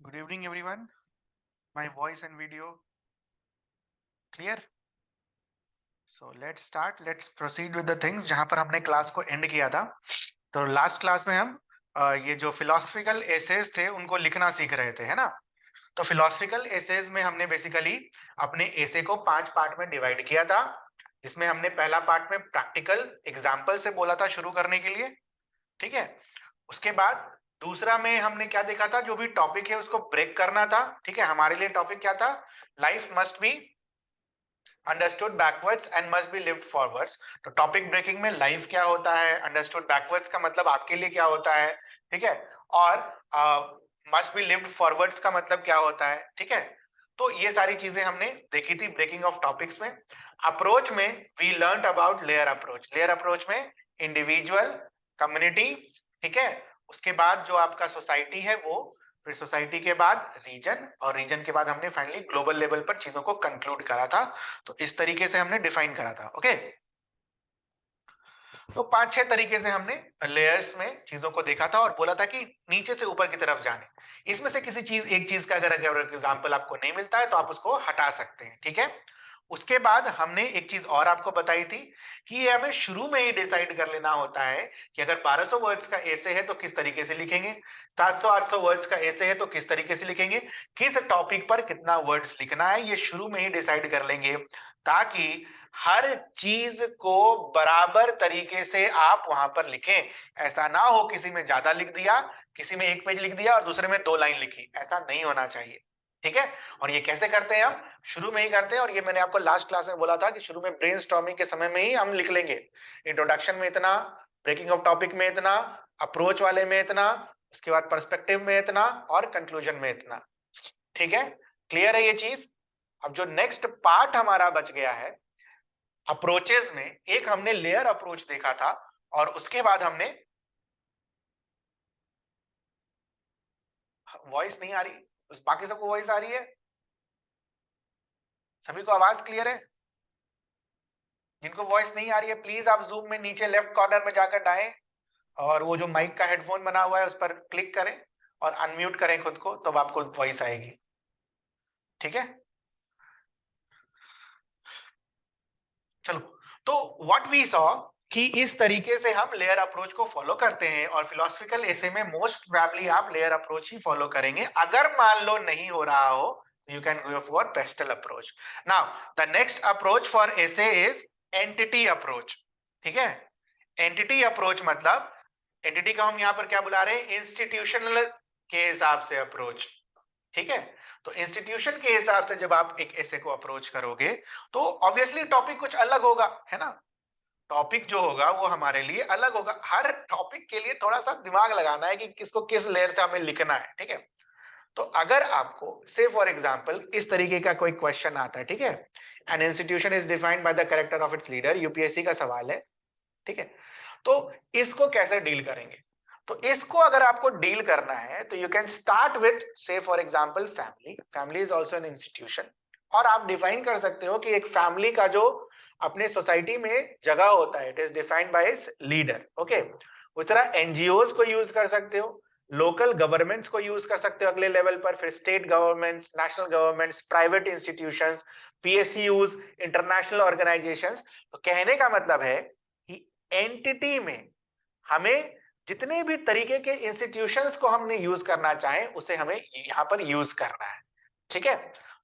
Good evening, everyone. My voice and video clear? So let's start. Let's proceed with the things जहां पर हमने class को and किया था. तो लास्ट क्लास में हम ये जो फिलोसफिकल एसेज थे उनको लिखना सीख रहे थे, है ना. तो फिलोसफिकल एसेज में हमने बेसिकली अपने एसे को 5 पार्ट में डिवाइड किया था, जिसमें हमने पहला पार्ट में प्रैक्टिकल एग्जाम्पल से बोला था शुरू करने के लिए. ठीक है. उसके बाद दूसरा में हमने क्या देखा था, जो भी टॉपिक है उसको ब्रेक करना था. ठीक है. हमारे लिए टॉपिक क्या था? Life must be understood backwards and must be lived forwards. तो टॉपिक ब्रेकिंग में लाइफ क्या होता है, अंडरस्टूड बैकवर्ड्स का मतलब आपके लिए क्या होता है. ठीक है. और मस्ट बी लिव्ड फॉरवर्ड्स का मतलब क्या होता है. ठीक है. तो ये सारी चीजें हमने देखी थी ब्रेकिंग ऑफ टॉपिक्स में. अप्रोच में we learn about layer approach. Layer approach में इंडिविजुअल, कम्युनिटी, ठीक है, उसके बाद जो आपका सोसाइटी है वो, फिर सोसाइटी के बाद रीजन, और रीजन के बाद हमने फाइनली ग्लोबल लेवल पर चीजों को कंक्लूड करा था. तो इस तरीके से हमने डिफाइन करा था. ओके. तो 5-6 तरीके से हमने लेयर्स में चीजों को देखा था और बोला था कि नीचे से ऊपर की तरफ जाने. इसमें से किसी चीज, एक चीज का अगर एग्जांपल आपको नहीं मिलता है तो आप उसको हटा सकते हैं. ठीक है. उसके बाद हमने एक चीज और आपको बताई थी कि ये हमें शुरू में ही डिसाइड कर लेना होता है कि अगर 1200 वर्ड्स का ऐसे है तो किस तरीके से लिखेंगे, 700-800 वर्ड्स का ऐसे है तो किस तरीके से लिखेंगे, किस टॉपिक पर कितना वर्ड्स लिखना है, ये शुरू में ही डिसाइड कर लेंगे, ताकि हर चीज को बराबर तरीके से आप वहां पर लिखें. ऐसा ना हो किसी में ज्यादा लिख दिया, किसी में 1 पेज लिख दिया और दूसरे में 2 लाइन लिखी. ऐसा नहीं होना चाहिए. ठीक है. और ये कैसे करते हैं? हम शुरू में ही करते हैं, और ये मैंने आपको लास्ट क्लास में बोला था कि शुरू में ब्रेनस्टॉर्मिंग के समय में ही हम लिख लेंगे. इंट्रोडक्शन में इतना, ब्रेकिंग ऑफ टॉपिक में इतना, अप्रोच वाले में इतना, उसके बाद पर्सपेक्टिव में इतना, और कंक्लूजन में इतना. ठीक है. क्लियर है ये चीज? अब जो नेक्स्ट पार्ट हमारा बच गया है अप्रोचेस में, एक हमने लेयर अप्रोच देखा था, और उसके बाद हमने, वॉइस नहीं आ रही, बाकी सबको वॉइस आ रही है? सभी को आवाज क्लियर है? जिनको वॉइस नहीं आ रही है प्लीज आप जूम में नीचे लेफ्ट कॉर्नर में जाकर डालें, और वो जो माइक का हेडफोन बना हुआ है उस पर क्लिक करें और अनम्यूट करें खुद को, तब आपको वॉइस आएगी. ठीक है. चलो. तो व्हाट वी सॉ कि इस तरीके से हम लेयर अप्रोच को फॉलो करते हैं, और फिलोसफिकल एसे में मोस्ट प्रोबेबली आप लेयर अप्रोच ही फॉलो करेंगे. अगर मान लो नहीं हो रहा हो, you can go for pastel approach. Now the next approach for essay is entity approach. ठीक है. एंटिटी अप्रोच मतलब, एंटिटी का हम यहां पर क्या बुला रहे हैं, इंस्टीट्यूशनल के हिसाब से अप्रोच. ठीक है. तो इंस्टीट्यूशन के हिसाब से जब आप एक ऐसे को अप्रोच करोगे तो ऑब्वियसली टॉपिक कुछ अलग होगा, है ना. टॉपिक जो होगा वो हमारे लिए अलग होगा. हर टॉपिक के लिए थोड़ा सा दिमाग लगाना है कि किसको किस लेयर से हमें लिखना है. ठीक है. तो अगर आपको से फॉर एग्जांपल इस तरीके का कोई क्वेश्चन आता है, ठीक है, an institution is defined by the character of its leader, UPSC का सवाल है. ठीक है. तो इसको कैसे डील करेंगे? तो इसको अगर आपको डील करना है तो यू कैन स्टार्ट विथ से for example family. Family is also an institution, और आप डिफाइन कर सकते हो कि एक फैमिली का जो अपने सोसाइटी में जगह होता है, it is defined by it's leader. Okay. उस तरह एनजीओज को यूज कर सकते हो, लोकल गवर्नमेंट्स को यूज कर सकते हो अगले लेवल पर, फिर state governments, national governments, private institutions, PSUs, international organisations. तो कहने का मतलब है कि एंटिटी में हमें जितने भी तरीके के इंस्टीट्यूशंस को हमने यूज करना चाहे उसे हमें यहां पर यूज करना है. ठीक है.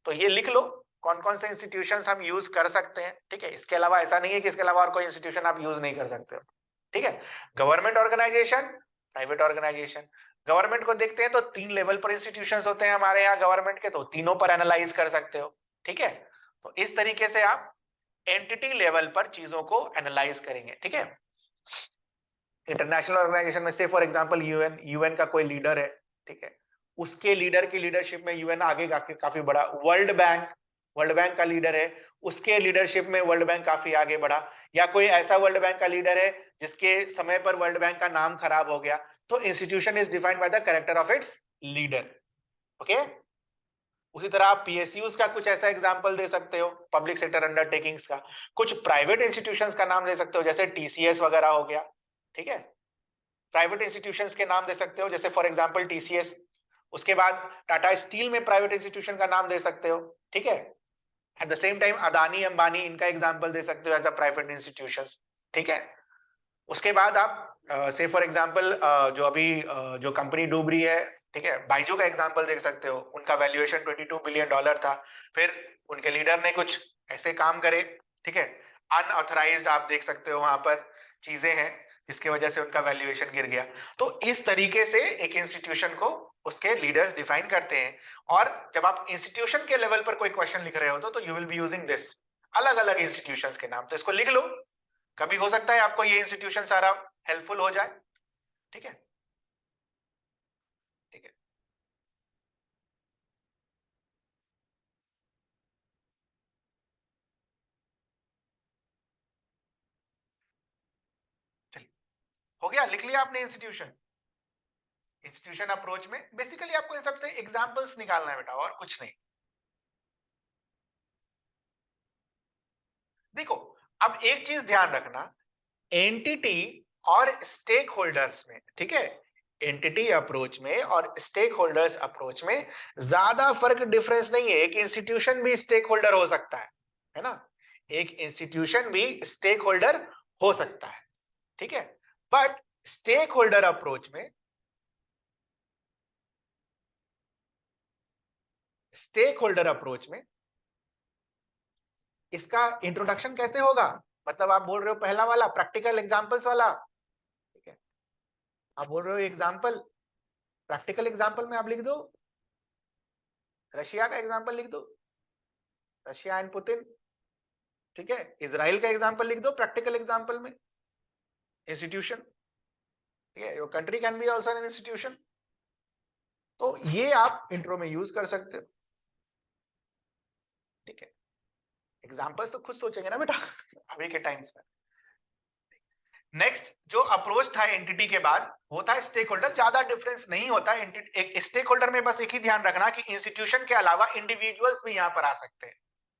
तो ये लिख लो कौन कौन से इंस्टीट्यूशंस हम यूज कर सकते हैं. ठीक है. इसके अलावा ऐसा नहीं है कि इसके अलावा और कोई इंस्टीट्यूशन आप यूज नहीं कर सकते हो. ठीक है. Government organization, private organization. Government को देखते हैं तो 3 लेवल पर इंस्टीट्यूशंस होते हैं हमारे यहाँ गवर्नमेंट के, तो तीनों पर एनालाइज कर सकते हो. ठीक है. तो इस तरीके से आप एंटिटी लेवल पर चीजों को एनालाइज करेंगे. ठीक है. इंटरनेशनल ऑर्गेनाइजेशन में से फॉर एग्जांपल यूएन, यूएन का कोई लीडर है, ठीक है, उसके लीडर की लीडरशिप में यूएन आगे काफी बड़ा. वर्ल्ड बैंक, वर्ल्ड बैंक का लीडर है, उसके लीडरशिप में वर्ल्ड बैंक काफी आगे बढ़ा. या कोई ऐसा वर्ल्ड बैंक का लीडर है जिसके समय पर वर्ल्ड बैंक का नाम खराब हो गया, तो institution is defined by the character of its leader. Okay. उसी तरह आप पीएसयूज का कुछ ऐसा एग्जांपल दे सकते हो, पब्लिक सेक्टर अंडरटेकिंग्स का. कुछ प्राइवेट इंस्टीट्यूशंस का नाम दे सकते हो, जैसे टीसीएस वगैरह हो गया. ठीक है. प्राइवेट इंस्टीट्यूशंस के नाम दे सकते हो, जैसे फॉर एग्जांपल टीसीएस. उसके बाद टाटा स्टील में प्राइवेट इंस्टीट्यूशन का नाम दे सकते हो, ठीक है। At the same time Adani Ambani इनका एग्जांपल दे सकते हो एज अ प्राइवेट इंस्टीट्यूशंस, ठीक है। उसके बाद आप से फॉर एग्जांपल जो अभी जो कंपनी डूब रही है, ठीक है, बाइजू का एग्जांपल देख सकते हो। उनका वैल्यूएशन $22 बिलियन था, फिर उनके लीडर ने कुछ ऐसे काम करे, ठीक है, अनऑथराइज्ड, आप देख सकते हो वहां पर चीजें हैं जिसकी वजह से उनका वैल्यूएशन गिर गया। तो इस तरीके से एक इंस्टीट्यूशन को उसके लीडर्स डिफाइन करते हैं। और जब आप इंस्टीट्यूशन के लेवल पर कोई क्वेश्चन लिख रहे हो तो you will be using this, अलग अलग इंस्टीट्यूशंस के नाम, तो इसको लिख लो। कभी हो सकता है आपको ये इंस्टीट्यूशन सारा हेल्पफुल हो जाए, ठीक है, ठीक है। चलिए, हो गया, लिख लिया आपने इंस्टीट्यूशन। इंस्टीट्यूशन अप्रोच में बेसिकली आपको इन सबसे एग्जांपल्स निकालना है बेटा, और कुछ नहीं। देखो, अब एक चीज ध्यान रखना, एंटिटी और स्टेक होल्डर्स में, ठीक है, एंटिटी अप्रोच में और स्टेक होल्डर्स अप्रोच में ज्यादा फर्क डिफरेंस नहीं है। एक इंस्टीट्यूशन भी स्टेक होल्डर हो सकता है ना, एक इंस्टीट्यूशन भी स्टेक होल्डर हो सकता है, ठीक है। बट स्टेक होल्डर अप्रोच में, स्टेक होल्डर अप्रोच में इसका इंट्रोडक्शन कैसे होगा? मतलब आप बोल रहे हो पहला वाला प्रैक्टिकल एग्जांपल्स वाला, ठीक है, आप बोल रहे हो एग्जांपल, प्रैक्टिकल एग्जांपल में आप लिख दो, रशिया का एग्जांपल लिख दो, रशिया एंड पुतिन, ठीक है। इजराइल का एग्जांपल लिख दो प्रैक्टिकल एग्जांपल में, इंस्टीट्यूशन, ठीक है, your country can be also an institution. तो ये आप इंट्रो में यूज कर सकते हो, ठीक है। एग्जांपल्स तो खुद सोचेंगे ना बेटा अभी के टाइम्स में। नेक्स्ट जो अप्रोच था एंटिटी के बाद, वो था स्टेक होल्डर। ज्यादा डिफरेंस नहीं होता। एक स्टेक होल्डर में बस एक ही ध्यान रखना कि इंस्टीट्यूशन के अलावा इंडिविजुअल्स भी यहां पर आ सकते हैं,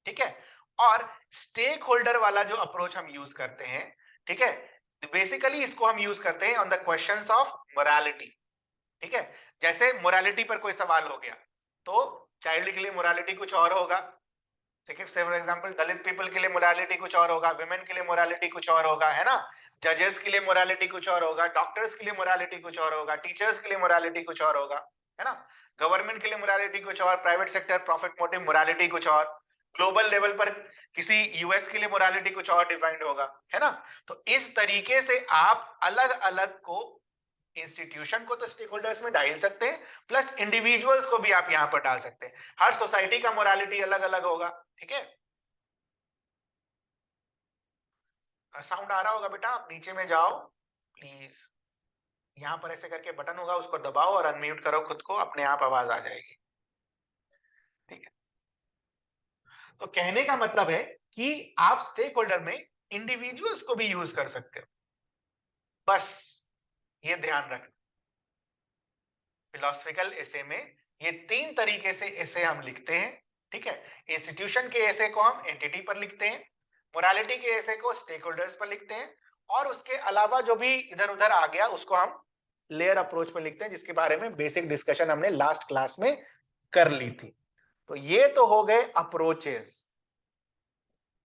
ठीक है। और स्टेक होल्डर वाला जो अप्रोच हम यूज करते हैं, ठीक है, बेसिकली इसको हम यूज करते हैं on the questions of morality, ठीक है। जैसे मोरालिटी पर कोई सवाल हो गया तो चाइल्ड के लिए मोरालिटी कुछ और होगा, से फॉर एग्जांपल दलित पीपल के लिए मोरालिटी कुछ और होगा, विमेन के लिए मोरालिटी कुछ और होगा, है ना। जजेस के लिए मोरालिटी कुछ और होगा, डॉक्टर्स के लिए मोरालिटी कुछ और होगा, टीचर्स के लिए मोरालिटी कुछ और होगा, है ना। गवर्नमेंट के लिए मोरालिटी कुछ और, private sector profit motive morality कुछ और, ग्लोबल लेवल पर किसी यूएस के लिए मोरालिटी कुछ और डिफाइंड होगा, है ना। तो इस तरीके से आप अलग अलग को, इंस्टीट्यूशन को तो स्टेक होल्डर्स में डाल सकते हैं, प्लस इंडिविजुअल्स को भी आप यहां पर डाल सकते हैं। हर सोसाइटी का मोरालिटी अलग अलग होगा, ठीक है। साउंड आ रहा होगा बेटा, आप नीचे में जाओ प्लीज, यहां पर ऐसे करके बटन होगा, उसको दबाओ और अनम्यूट करो खुद को, अपने आप आवाज आ जाएगी, ठीक है। तो कहने का मतलब है कि आप स्टेक होल्डर में इंडिविजुअल्स को भी यूज कर सकते हो, बस ये ध्यान रखना। फिलोसफिकल एसे में ये तीन तरीके से एसे हम लिखते हैं, ठीक है। इंस्टीट्यूशन के एसे को हम एंटिटी पर लिखते हैं, मोरालिटी के एसे को स्टेक होल्डर्स पर लिखते हैं, और उसके अलावा जो भी इधर उधर आ गया उसको हम लेयर अप्रोच में लिखते हैं, जिसके बारे में बेसिक डिस्कशन हमने लास्ट क्लास में कर ली थी। तो ये तो हो गए अप्रोचेस,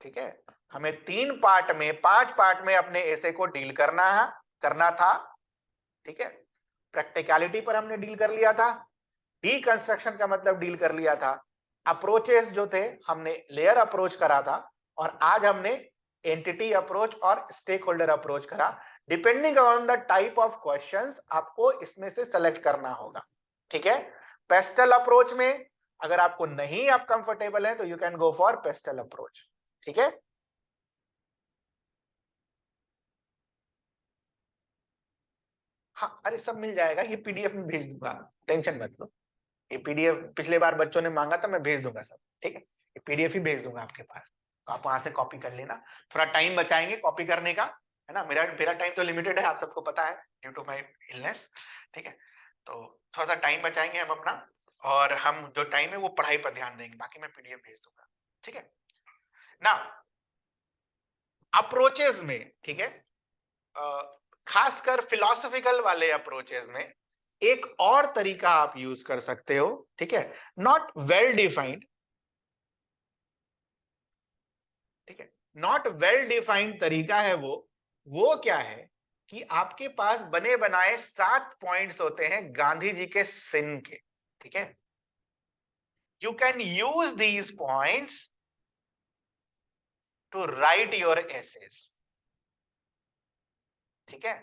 ठीक है। हमें तीन पार्ट में, पांच पार्ट में अपने एसे को डील करना है, करना था, ठीक है। प्रैक्टिकलिटी पर हमने डील कर लिया था, डीकंस्ट्रक्शन का मतलब डील कर लिया था, अप्रोचेस जो थे हमने लेयर अप्रोच करा था, और आज हमने एंटिटी अप्रोच और स्टेक होल्डर अप्रोच करा। Depending on the type of questions आपको इसमें से सेलेक्ट करना होगा, ठीक है। पेस्टल अप्रोच में अगर आपको नहीं, आप कंफर्टेबल है तो you can go for pastel approach, ठीक है। हाँ, अरे सब मिल जाएगा, ये पीडीएफ में भेज दूंगा, टेंशन मत लो। ये पीडीएफ पिछले बार बच्चों ने मांगा था, मैं भेज दूंगा सब, ठीक है। ये पीडीएफ ही भेज दूंगा आपके पास, तो आप वहां से कॉपी कर लेना। थोड़ा टाइम बचाएंगे कॉपी करने का, है ना। मेरा मेरा टाइम तो लिमिटेड है, आप सबको पता है, ड्यू टू माई इलनेस, ठीक है। तो थोड़ा सा टाइम बचाएंगे हम अपना, और हम जो टाइम है वो पढ़ाई पर ध्यान देंगे, बाकी मैं पीडीएफ भेज दूंगा, ठीक है ना। अप्रोचेज में, ठीक है, खासकर फिलोसफिकल वाले अप्रोचेज में एक और तरीका आप यूज कर सकते हो, ठीक है, नॉट वेल डिफाइंड, ठीक है, नॉट वेल डिफाइंड तरीका है वो क्या है कि आपके पास बने बनाए 7 पॉइंट्स होते हैं गांधी जी के सिन के, ठीक है, you can use these points to write your essays, ठीक है,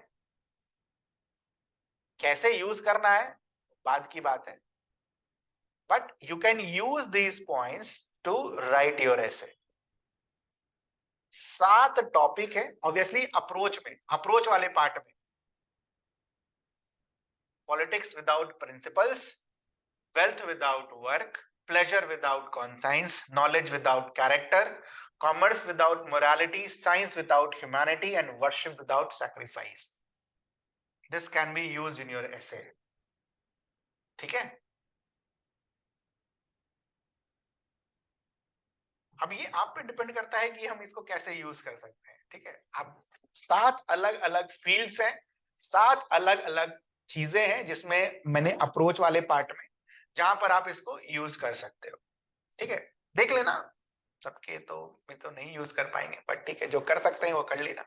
कैसे यूज करना है बाद की बात है, but you can use these points to write your essay. 7 topic है ऑब्वियसली अप्रोच में, अप्रोच वाले पार्ट में, politics without principles, wealth without work, pleasure without conscience, knowledge without character, commerce without morality, science without humanity, and worship without sacrifice. This can be used in your essay. ठीक है, अब ये आप पे depend करता है कि हम इसको कैसे यूज कर सकते हैं, ठीक है। अब 7 अलग अलग फील्ड्स हैं, 7 अलग अलग चीजें हैं जिसमें मैंने अप्रोच वाले पार्ट में जहां पर आप इसको यूज कर सकते हो, ठीक है, देख लेना। सबके तो मैं तो नहीं यूज कर पाएंगे, बट ठीक है, जो कर सकते हैं वो कर लेना।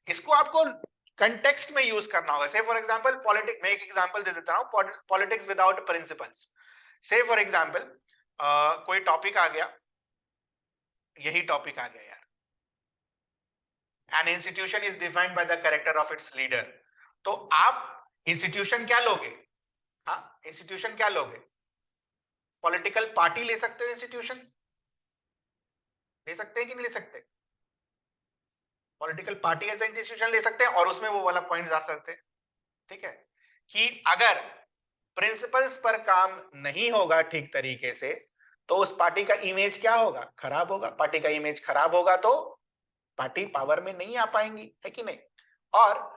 इसको आपको कंटेक्स्ट में यूज करना होगा। से फॉर एग्जांपल पॉलिटिक्स, मैं एक एग्जांपल दे देता हूं, पॉलिटिक्स विदाउट प्रिंसिपल्स। से फॉर एग्जांपल कोई टॉपिक आ गया, यही टॉपिक आ गया यार, an institution is defined by the character of its leader. तो आप इंस्टीट्यूशन क्या लोगे? हाँ, इंस्टीट्यूशन क्या लोगे? पॉलिटिकल पार्टी ले सकते हो, इंस्टीट्यूशन ले सकते हैं कि नहीं ले सकते? पॉलिटिकल पार्टी एज इंस्टीट्यूशन ले सकते हैं और उसमें वो वाला पॉइंट आ सकते हैं, ठीक है, कि अगर प्रिंसिपल्स पर काम नहीं होगा ठीक तरीके से तो उस पार्टी का इमेज क्या होगा? खराब होगा। पार्टी का इमेज खराब होगा तो पार्टी पावर में नहीं आ पाएंगी, है कि नहीं? और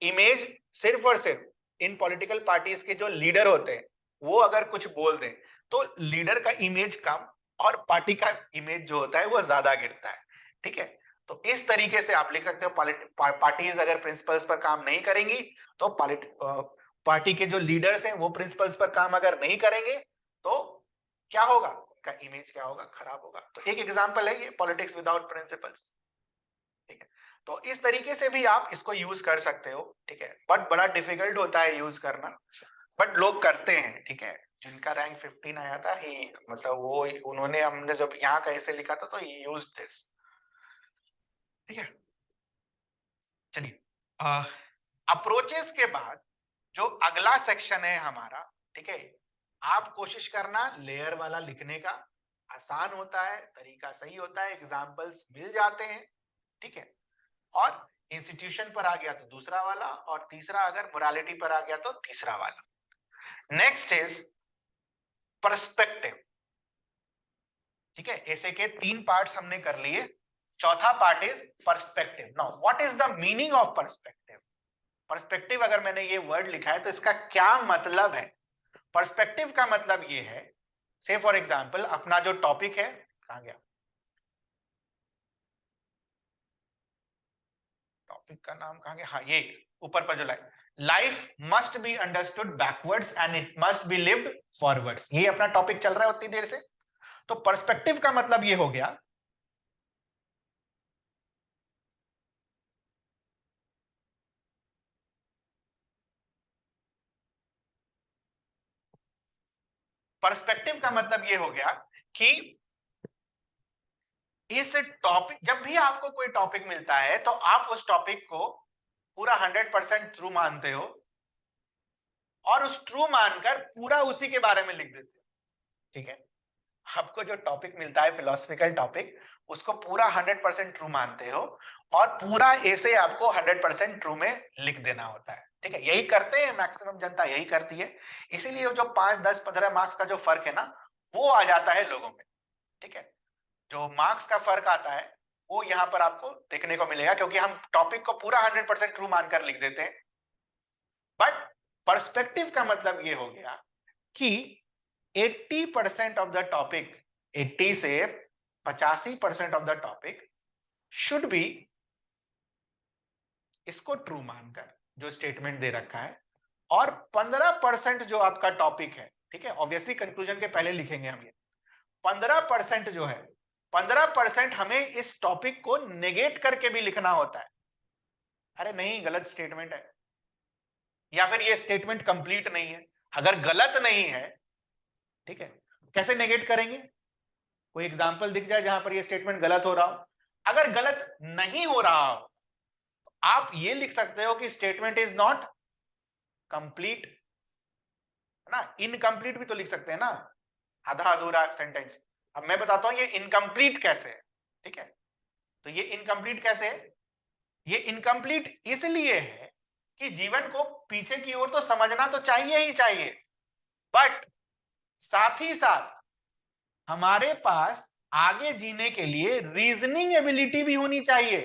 इमेज सिर्फ और सिर्फ इन पॉलिटिकल पार्टीज के जो लीडर होते हैं वो अगर कुछ बोल दें तो लीडर का इमेज कम और पार्टी का इमेज जो होता है वो ज्यादा गिरता है, ठीक है। तो इस तरीके से आप लिख सकते हो, पार्टीज अगर प्रिंसिपल्स पर काम नहीं करेंगी तो पार्टी के जो लीडर्स हैं वो प्रिंसिपल्स पर काम अगर नहीं करेंगे तो क्या होगा? उनका इमेज क्या होगा? खराब होगा। तो एक एग्जांपल है ये, पॉलिटिक्स विदाउट प्रिंसिपल्स, ठीक है। तो इस तरीके से भी आप इसको यूज कर सकते हो, ठीक है, बट बड़ा डिफिकल्ट होता है यूज करना, बट लोग करते हैं, ठीक है। जिनका रैंक 15 आया था ही, मतलब वो उन्होंने, हमने जब यहाँ का ऐसे लिखा था तो ही यूज दिस, ठीक है। चलिए, अप्रोचेस के बाद जो अगला सेक्शन है हमारा, ठीक है, आप कोशिश करना लेयर वाला लिखने का, आसान होता है, तरीका सही होता है, एग्जांपल्स मिल जाते हैं, ठीक है। और इंस्टीट्यूशन पर आ गया तो दूसरा वाला, और तीसरा अगर मोरालिटी पर आ गया तो तीसरा वाला। नेक्स्ट इज पर्सपेक्टिव, ठीक है। ऐसे के 3 पार्ट्स हमने कर लिए, चौथा part is perspective. Now what is the meaning of perspective? Perspective अगर मैंने ये वर्ड लिखा है तो इसका क्या मतलब है? पर्सपेक्टिव का मतलब ये है, से फॉर एग्जांपल अपना जो टॉपिक है, कहां गया टॉपिक का नाम, कहां गया, हाँ ये ऊपर पर जो life must be understood backwards and it must be lived forwards, ये अपना टॉपिक चल रहा है उतनी देर से। तो पर्सपेक्टिव का मतलब ये हो गया, पर्सपेक्टिव का मतलब ये हो गया कि इस टॉपिक, जब भी आपको कोई टॉपिक मिलता है तो आप उस टॉपिक को पूरा 100% ट्रू मानते हो और उस ट्रू मानकर पूरा उसी के बारे में लिख देते हो, ठीक है। आपको जो टॉपिक मिलता है फिलोसफिकल टॉपिक, उसको पूरा 100% ट्रू मानते हो और पूरा ऐसे आपको 100% ट्रू में लिख देना होता है, ठीक है। यही करते हैं, मैक्सिमम जनता यही करती है। इसीलिए जो 5, 10, 15 मार्क्स का जो फर्क है ना, वो आ जाता है लोगों में, ठीक है। जो मार्क्स का फर्क आता है वो यहाँ पर आपको देखने को मिलेगा, क्योंकि हम टॉपिक को पूरा 100% ट्रू मानकर लिख देते हैं। बट पर्सपेक्टिव का मतलब ये हो गया कि 80% ऑफ द टॉपिक, 80 से 85% of the topic should be, इसको ट्रू मानकर जो स्टेटमेंट दे रखा है और 15% जो आपका टॉपिक है, ठीक है, ऑब्वियसली कंक्लूजन के पहले लिखेंगे हम ये 15% जो है, 15% हमें इस टॉपिक को नेगेट करके भी लिखना होता है। अरे नहीं, गलत स्टेटमेंट है, या फिर ये स्टेटमेंट कंप्लीट नहीं है। अगर गलत नहीं है, ठीक है, कैसे नेगेट करेंगे? कोई एग्जांपल दिख जाए जहां पर ये स्टेटमेंट गलत हो रहा हो। अगर गलत नहीं हो रहा हो, आप ये लिख सकते हो कि स्टेटमेंट इज नॉट कंप्लीट, है ना। इनकम्प्लीट भी तो लिख सकते हैं ना, आधा अधूरा सेंटेंस। अब मैं बताता हूं ये इनकम्प्लीट कैसे है, ठीक है। तो ये इनकम्प्लीट कैसे है? ये इनकम्प्लीट इसलिए है कि जीवन को पीछे की ओर तो समझना तो चाहिए ही चाहिए, बट साथ ही साथ हमारे पास आगे जीने के लिए रीजनिंग एबिलिटी भी होनी चाहिए।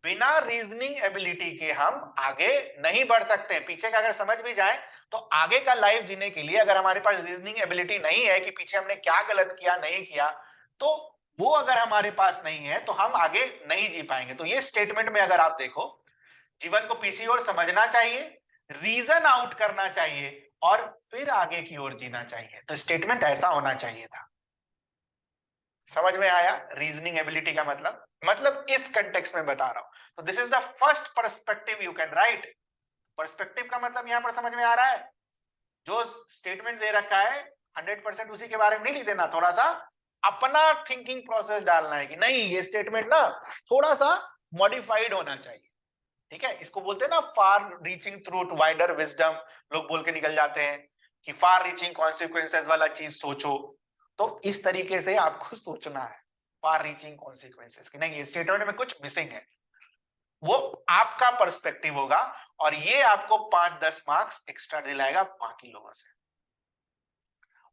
बिना रीजनिंग एबिलिटी के हम आगे नहीं बढ़ सकते। पीछे का अगर समझ भी जाए तो आगे का लाइफ जीने के लिए अगर हमारे पास रीजनिंग एबिलिटी नहीं है कि पीछे हमने क्या गलत किया नहीं किया, तो वो अगर हमारे पास नहीं है तो हम आगे नहीं जी पाएंगे। तो ये स्टेटमेंट में अगर आप देखो, जीवन को पीछे ओर समझना चाहिए, रीजन आउट करना चाहिए और फिर आगे की ओर जीना चाहिए। तो स्टेटमेंट ऐसा होना चाहिए था। समझ में आया रीजनिंग एबिलिटी का मतलब इस कंटेक्स्ट में बता रहा हूं। तो this is the first perspective you can write. Perspective का मतलब यहां पर समझ में आ रहा है, जो स्टेटमेंट दे रखा है 100% उसी के बारे में नहीं लिख देना, थोड़ा सा अपना थिंकिंग प्रोसेस डालना है कि नहीं, ये स्टेटमेंट ना थोड़ा सा मॉडिफाइड होना चाहिए, ठीक है। इसको बोलते हैं ना far reaching through wider wisdom. लोग बोल के निकल जाते हैं कि फार रीचिंग कॉन्सिक्वेंसेस वाला चीज सोचो। तो इस तरीके से आपको सोचना है, फार रीचिंग कॉन्सिक्वेंसेस, कि नहीं ये स्टेटमेंट में कुछ मिसिंग है। वो आपका पर्सपेक्टिव होगा और ये आपको 5-10 मार्क्स एक्स्ट्रा दिलाएगा बाकी लोगों से।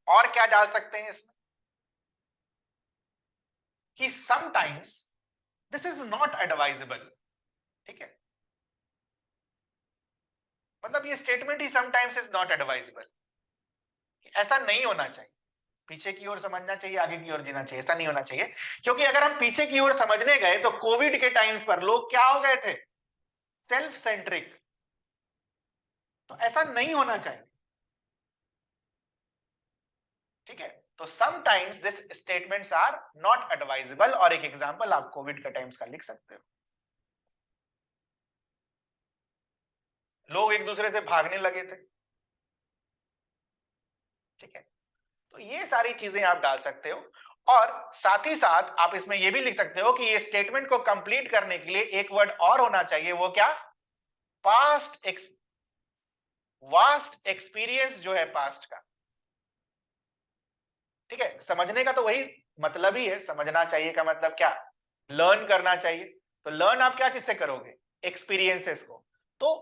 और क्या डाल सकते हैं इसमें कि sometimes this is not advisable, ठीक है। मतलब ये statement he sometimes is not advisable, ऐसा नहीं होना चाहिए। पीछे की ओर समझना चाहिए, आगे की ओर जीना चाहिए, ऐसा नहीं होना चाहिए। क्योंकि अगर हम पीछे की ओर समझने गए तो कोविड के टाइम पर लोग क्या हो गए थे? Self centric. तो ऐसा नहीं होना चाहिए, ठीक है। तो sometimes this statements are not advisable. और एक एग्जांपल आप कोविड के टाइम्स का लिख सकते हो। लोग एक दूसरे से भागने लगे थे, ठीक है। तो ये सारी चीजें आप डाल सकते हो। और साथ ही साथ आप इसमें ये भी लिख सकते हो कि ये स्टेटमेंट को कंप्लीट करने के लिए एक वर्ड और होना चाहिए, वो क्या? पास्ट वास्ट एक्सपीरियंस जो है पास्ट का, ठीक है। समझने का तो वही मतलब ही है, समझना चाहिए का मतलब क्या? लर्न करना चाहिए। तो लर्न आप क्या चीज से करोगे? एक्सपीरियंसेस को। तो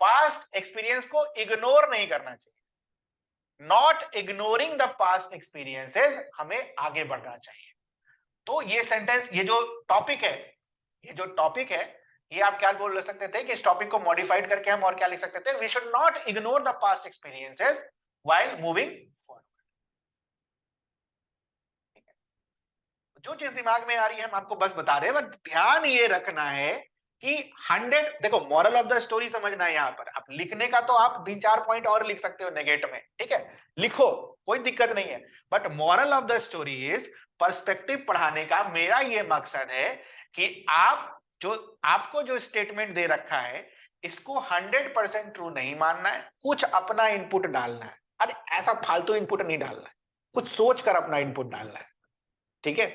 पास्ट एक्सपीरियंस को इग्नोर नहीं करना चाहिए। Not ignoring the past experiences, हमें आगे बढ़ना चाहिए। तो ये सेंटेंस, ये जो टॉपिक है, ये जो टॉपिक है, ये आप क्या बोल सकते थे कि इस टॉपिक को मॉडिफाइड करके हम और क्या लिख सकते थे? We should not ignore the past experiences while moving forward. जो चीज दिमाग में आ रही है हम आपको बस बता रहे हैं, बट ध्यान ये रखना है कि 100, देखो मॉरल ऑफ द स्टोरी समझना है। यहां पर आप लिखने का तो आप 3-4 पॉइंट और लिख सकते हो नेगेट में, ठीक है, लिखो, कोई दिक्कत नहीं है। But moral of the story is, perspective पढ़ाने का मेरा ये मकसद है कि आप जो आपको जो स्टेटमेंट दे रखा है इसको 100% ट्रू नहीं मानना है, कुछ अपना इनपुट डालना है। अरे ऐसा फालतू इनपुट नहीं डालना है, कुछ सोच कर अपना इनपुट डालना है, ठीक है।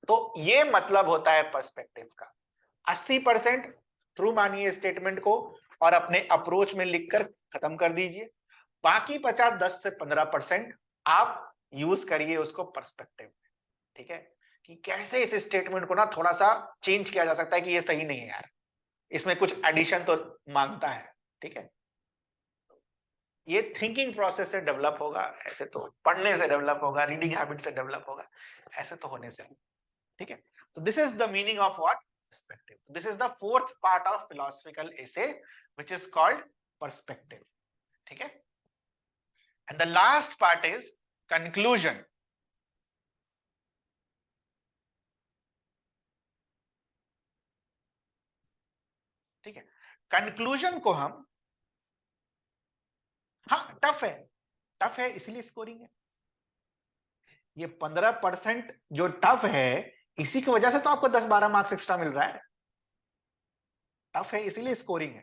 तो ये मतलब होता है पर्सपेक्टिव का। 80% ट्रू मानिए स्टेटमेंट को और अपने अप्रोच में लिखकर खत्म कर दीजिए। बाकी 10 से 15% आप यूज करिए उसको पर्सपेक्टिव, ठीक है, कि कैसे इस स्टेटमेंट को ना थोड़ा सा चेंज किया जा सकता है कि ये सही नहीं है यार, इसमें कुछ एडिशन तो मांगता है, ठीक है। ये थिंकिंग प्रोसेस से डेवलप होगा, ऐसे तो पढ़ने से डेवलप होगा, रीडिंग हैबिट से डेवलप होगा, ऐसे तो होने से, ठीक है। तो this is the meaning of what? Perspective. This is the fourth part of philosophical essay which is called perspective, ठीक है। And the last part is conclusion. Conclusion को हम, हाँ टफ है इसलिए स्कोरिंग है। ये 15% जो टफ है, इसी की वजह से तो आपको 10-12 मार्क्स एक्स्ट्रा मिल रहा है। टफ है इसीलिए स्कोरिंग है।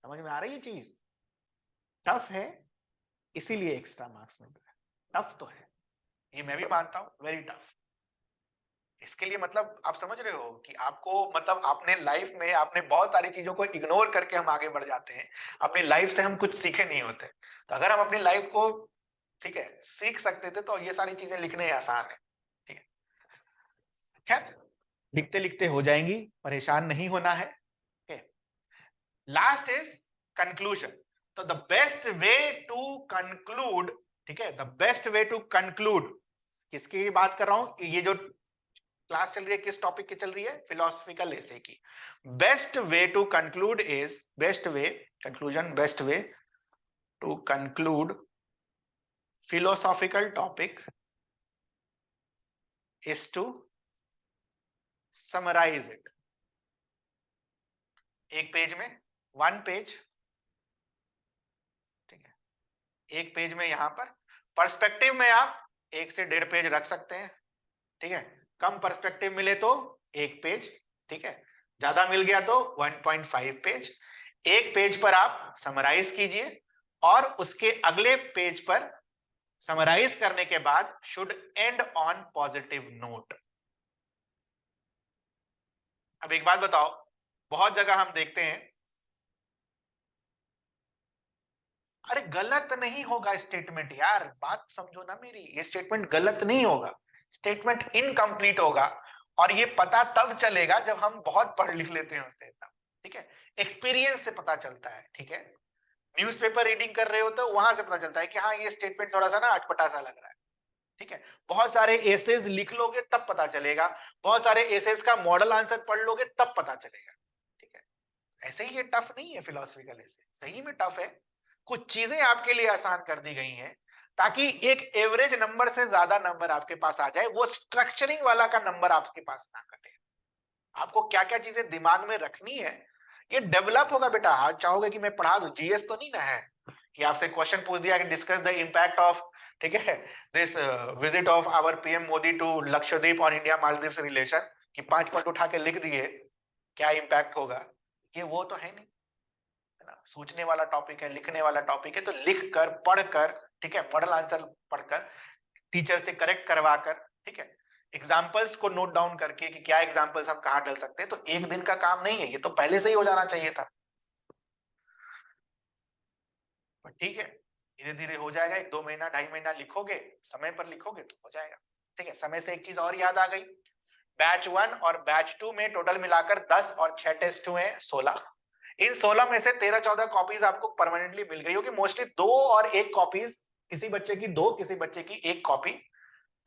समझ में आ रही है चीज? टफ है इसीलिए एक्स्ट्रा मार्क्स मिल रहा है। टफ तो है, ये मैं भी मानता हूं, वेरी टफ। इसके लिए मतलब आप समझ रहे हो कि आपको मतलब अपने लाइफ में आपने बहुत सारी चीजों को इग्नोर करके हम आगे बढ़ जाते हैं। अपनी लाइफ से हम कुछ सीखे नहीं होते। तो अगर हम अपनी लाइफ को, ठीक है, सीख सकते थे तो ये सारी चीजें लिखने आसान है। ठीक है, खैर लिखते लिखते हो जाएंगी, परेशान नहीं होना है। Last is conclusion. तो the best way to conclude, ठीक है, the best way to conclude, किसकी बात कर रहा हूं? ये जो क्लास चल रही है किस टॉपिक की चल रही है? फिलोसफिकल एसे की। Best way to conclude is, best way conclusion, best way to conclude philosophical topic is to summarize it। एक पेज में, वन पेज, ठीक है, एक पेज में यहां पर पर्सपेक्टिव में आप 1 से 1.5 पेज रख सकते हैं। ठीक है, कम पर्सपेक्टिव मिले तो 1 पेज, ठीक है, ज्यादा मिल गया तो 1.5 पेज। एक पेज पर आप समराइज कीजिए और उसके अगले पेज पर समराइज करने के बाद should and on positive note. अब एक बात बताओ, बहुत जगह हम देखते हैं, अरे गलत नहीं होगा स्टेटमेंट, यार बात समझो ना मेरी, ये स्टेटमेंट गलत नहीं होगा, स्टेटमेंट इनकम्प्लीट होगा। और ये पता तब चलेगा जब हम बहुत पढ़ लिख लेते होते हैं तब। ठीक है, एक्सपीरियंस से पता चलता है। ठीक है, न्यूज़पेपर रीडिंग कर रहे हो तो वहां से पता चलता है कि हाँ ये स्टेटमेंट थोड़ा सा ना अटपटा सा लग रहा है। ठीक है, बहुत सारे एसेज लिख लोगे तब पता चलेगा, बहुत सारे एसेज का मॉडल आंसर पढ़ लोगे तब पता चलेगा। ठीक है, ऐसे ही ये टफ नहीं है फिलोसफिकल एसे, सही में टफ है। कुछ चीजें आपके लिए आसान कर दी गई हैं ताकि एक एवरेज नंबर से ज्यादा नंबर आपके पास आ जाए, वो स्ट्रक्चरिंग वाला का नंबर आपके पास ना कटे। आपको क्या क्या चीजें दिमाग में रखनी है ये डेवलप होगा बेटा। आज चाहोगे कि मैं पढ़ा दूं, जीएस तो नहीं ना है कि आपसे क्वेश्चन पूछ दिया कि डिस्कस द इंपैक्ट ऑफ, ठीक है, this visit of our PM Modi to Lakshadweep और इंडिया मालदीव्स रिलेशन, कि 5 पॉइंट उठा के लिख दिए क्या इंपैक्ट होगा। ये वो तो है नहीं, है ना। सोचने वाला टॉपिक है, लिखने वाला टॉपिक है, तो लिख कर, पढ़ कर, ठीक है, मॉडल आंसर पढ़कर, टीचर से करेक्ट करवा कर, ठीक है, एग्जाम्पल्स को नोट डाउन करके कि क्या एग्जाम्पल्स हम कहाँ डाल सकते हैं। तो एक दिन का काम नहीं है, ये तो पहले से ही हो जाना चाहिए था। पर ठीक है, धीरे धीरे हो जाएगा। 1-2 महीना, 2.5 महीना लिखोगे, समय पर लिखोगे तो हो जाएगा। ठीक है, समय से एक चीज और याद आ गई, बैच 1 और बैच 2 में टोटल मिलाकर 10 और 6 टेस्ट हुए हैं, 16। इन 16 में से 13-14 कॉपीज आपको परमानेंटली मिल गई होगी। मोस्टली 2 और 1 कॉपीज, किसी बच्चे की 2, किसी बच्चे की 1 कॉपी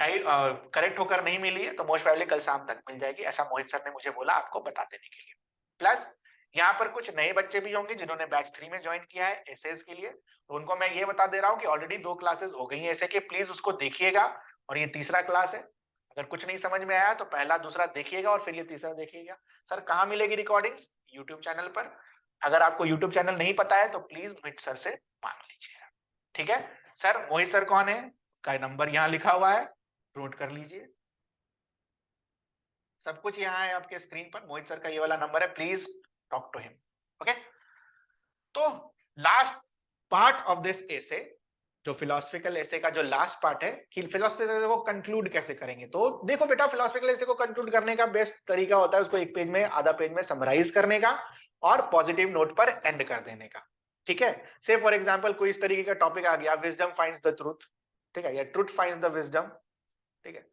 करेक्ट होकर नहीं मिली है, तो मोस्ट प्रोबेबली कल शाम तक मिल जाएगी, ऐसा मोहित सर ने मुझे बोला आपको बता देने के लिए। प्लस यहाँ पर कुछ नए बच्चे भी होंगे जिन्होंने बैच 3 में ज्वाइन किया है एसएस के लिए, तो उनको मैं ये बता दे रहा हूँ कि ऑलरेडी 2 क्लासेस हो गई हैं ऐसे के, प्लीज उसको देखिएगा। और ये तीसरा क्लास है, अगर कुछ नहीं समझ में आया तो पहला दूसरा देखिएगा और फिर ये तीसरा देखिएगा। सर कहाँ मिलेगी रिकॉर्डिंग्स? यूट्यूब चैनल पर। अगर आपको यूट्यूब चैनल नहीं पता है तो प्लीज मोहित सर से मांग लीजिए। ठीक है सर, मोहित सर कौन है का नंबर यहाँ लिखा हुआ है, नोट कर लीजिए। सब कुछ यहाँ है आपके स्क्रीन पर, मोहित सर का ये वाला नंबर है, please talk to him. Okay, तो last part of this essay, जो फिलोसफिकल एसे का जो लास्ट पार्ट है कि फिलोसफिकल एसे को कंक्लूड कैसे करेंगे। तो देखो बेटा, फिलोसफिकल एसे को कंक्लूड करने का बेस्ट तरीका होता है उसको एक पेज में, आधा पेज में समराइज करने का और पॉजिटिव नोट पर एंड कर देने का। ठीक है, से फॉर एग्जांपल कोई इस तरीके का टॉपिक आ गया, विजडम फाइंड्स द ट्रूथ, ठीक है, या ट्रूथ फाइंड्स द विजडम, ठीक है,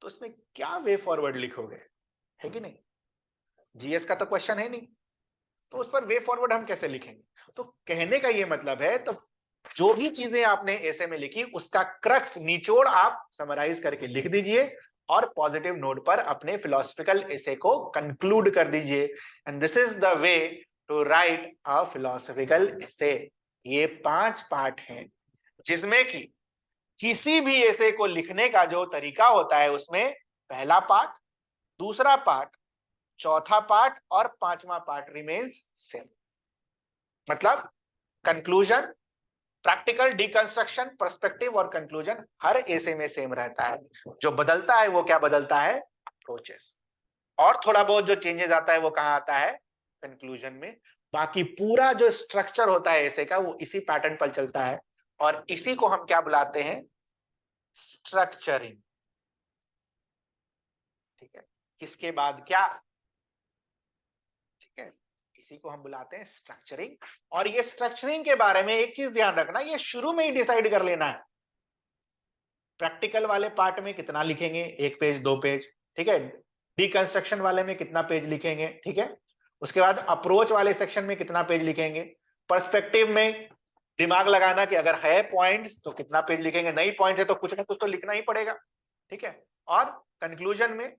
तो उसमें क्या वे फॉरवर्ड लिखोगे, है कि नहीं? जीएस का तो क्वेश्चन है नहीं, तो उस पर वे फॉरवर्ड हम कैसे लिखेंगे? तो कहने का ये मतलब है, तो जो भी चीजें आपने ऐसे में लिखी उसका क्रक्स, निचोड़ आप समराइज करके लिख दीजिए और पॉजिटिव नोट पर अपने फिलोसफिकल एसे को कंक्लूड कर दीजिए। And this is the way to write a philosophical essay. ये 5 पार्ट हैं जिसमें कि किसी भी एसे को लिखने का जो तरीका होता है उसमें पहला पार्ट, दूसरा पार्ट, चौथा पार्ट और 5वां पार्ट रिमेन्स सेम। मतलब कंक्लूजन, प्रैक्टिकल, डिकंस्ट्रक्शन, पर्सपेक्टिव और कंक्लूजन हर एसे में सेम रहता है। जो बदलता है वो क्या बदलता है? अप्रोचेस। और थोड़ा बहुत जो चेंजेस आता है वो कहां आता है? कंक्लूजन में। बाकी पूरा जो स्ट्रक्चर होता है एसे का वो इसी पैटर्न पर चलता है और इसी को हम क्या बुलाते हैं? स्ट्रक्चरिंग। ठीक है, किसके बाद क्या? ठीक है, इसी को हम बुलाते हैं स्ट्रक्चरिंग। और ये स्ट्रक्चरिंग के बारे में एक चीज ध्यान रखना, ये शुरू में ही डिसाइड कर लेना है। प्रैक्टिकल वाले पार्ट में कितना लिखेंगे? 1 पेज 2 पेज। ठीक है, डिकंस्ट्रक्शन वाले में कितना पेज लिखेंगे? ठीक है, उसके बाद अप्रोच वाले सेक्शन में कितना पेज लिखेंगे? पर्सपेक्टिव में दिमाग लगाना कि अगर है पॉइंट्स तो कितना पेज लिखेंगे, नहीं पॉइंट है तो कुछ ना कुछ तो लिखना ही पड़ेगा। ठीक है, और कंक्लूजन में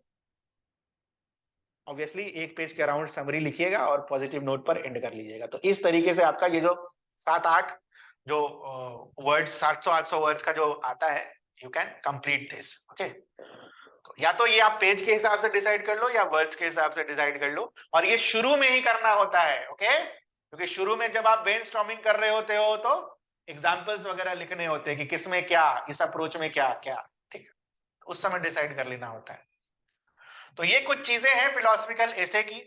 ऑब्वियसली 1 पेज के अराउंड समरी लिखिएगा और पॉजिटिव नोट पर एंड कर लीजिएगा। तो इस तरीके से आपका ये जो 7-8 जो वर्ड्स, 700-800 वर्ड्स का जो आता है, you can complete this. Okay, तो या तो ये आप पेज के हिसाब से डिसाइड कर लो या वर्ड्स के हिसाब से डिसाइड कर लो, और ये शुरू में ही करना होता है। ओके, क्योंकि शुरू में जब आप ब्रेनस्टॉर्मिंग कर रहे होते हो तो एग्जांपल्स वगैरह लिखने होते हैं कि किसमें क्या, इस अप्रोच में क्या क्या। ठीक है, उस समय डिसाइड कर लेना होता है। तो ये कुछ चीजें हैं फिलोसफिकल एसे की।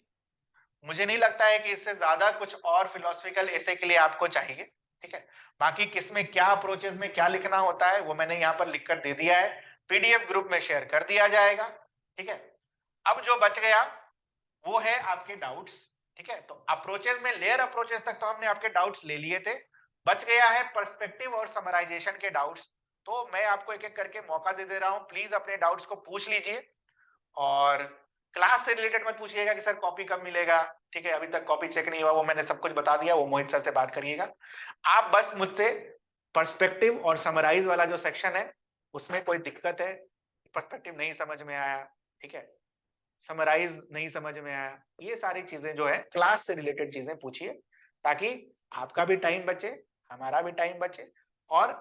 मुझे नहीं लगता है कि इससे ज्यादा कुछ और फिलोसफिकल एसे के लिए आपको चाहिए। ठीक है, बाकी किसमें क्या अप्रोचेस में क्या लिखना होता है वो मैंने यहाँ पर लिखकर दे दिया है, पीडीएफ ग्रुप में शेयर कर दिया जाएगा। ठीक है, अब जो बच गया वो है आपके डाउट्स। ठीक है, तो अप्रोचेस में, लेयर अप्रोचेस तक तो हमने आपके डाउट्स ले लिए थे, बच गया है पर्सपेक्टिव और समराइजेशन के डाउट्स। तो मैं आपको एक एक करके मौका दे रहा हूं, प्लीज अपने डाउट्स को पूछ लीजिए। और क्लास से रिलेटेड मत पूछिएगा कि सर कॉपी कब मिलेगा। ठीक है, अभी तक कॉपी चेक नहीं हुआ, वो मैंने सब कुछ बता दिया, वो मोहित सर से बात करिएगा। आप बस मुझसे पर्सपेक्टिव और समराइज वाला जो सेक्शन है उसमें कोई दिक्कत है, पर्सपेक्टिव नहीं समझ में आया, ठीक है, समराइज नहीं समझ में आया, ये सारी चीजें जो है क्लास से रिलेटेड चीजें पूछिए, ताकि आपका भी टाइम बचे, हमारा भी टाइम बचे, और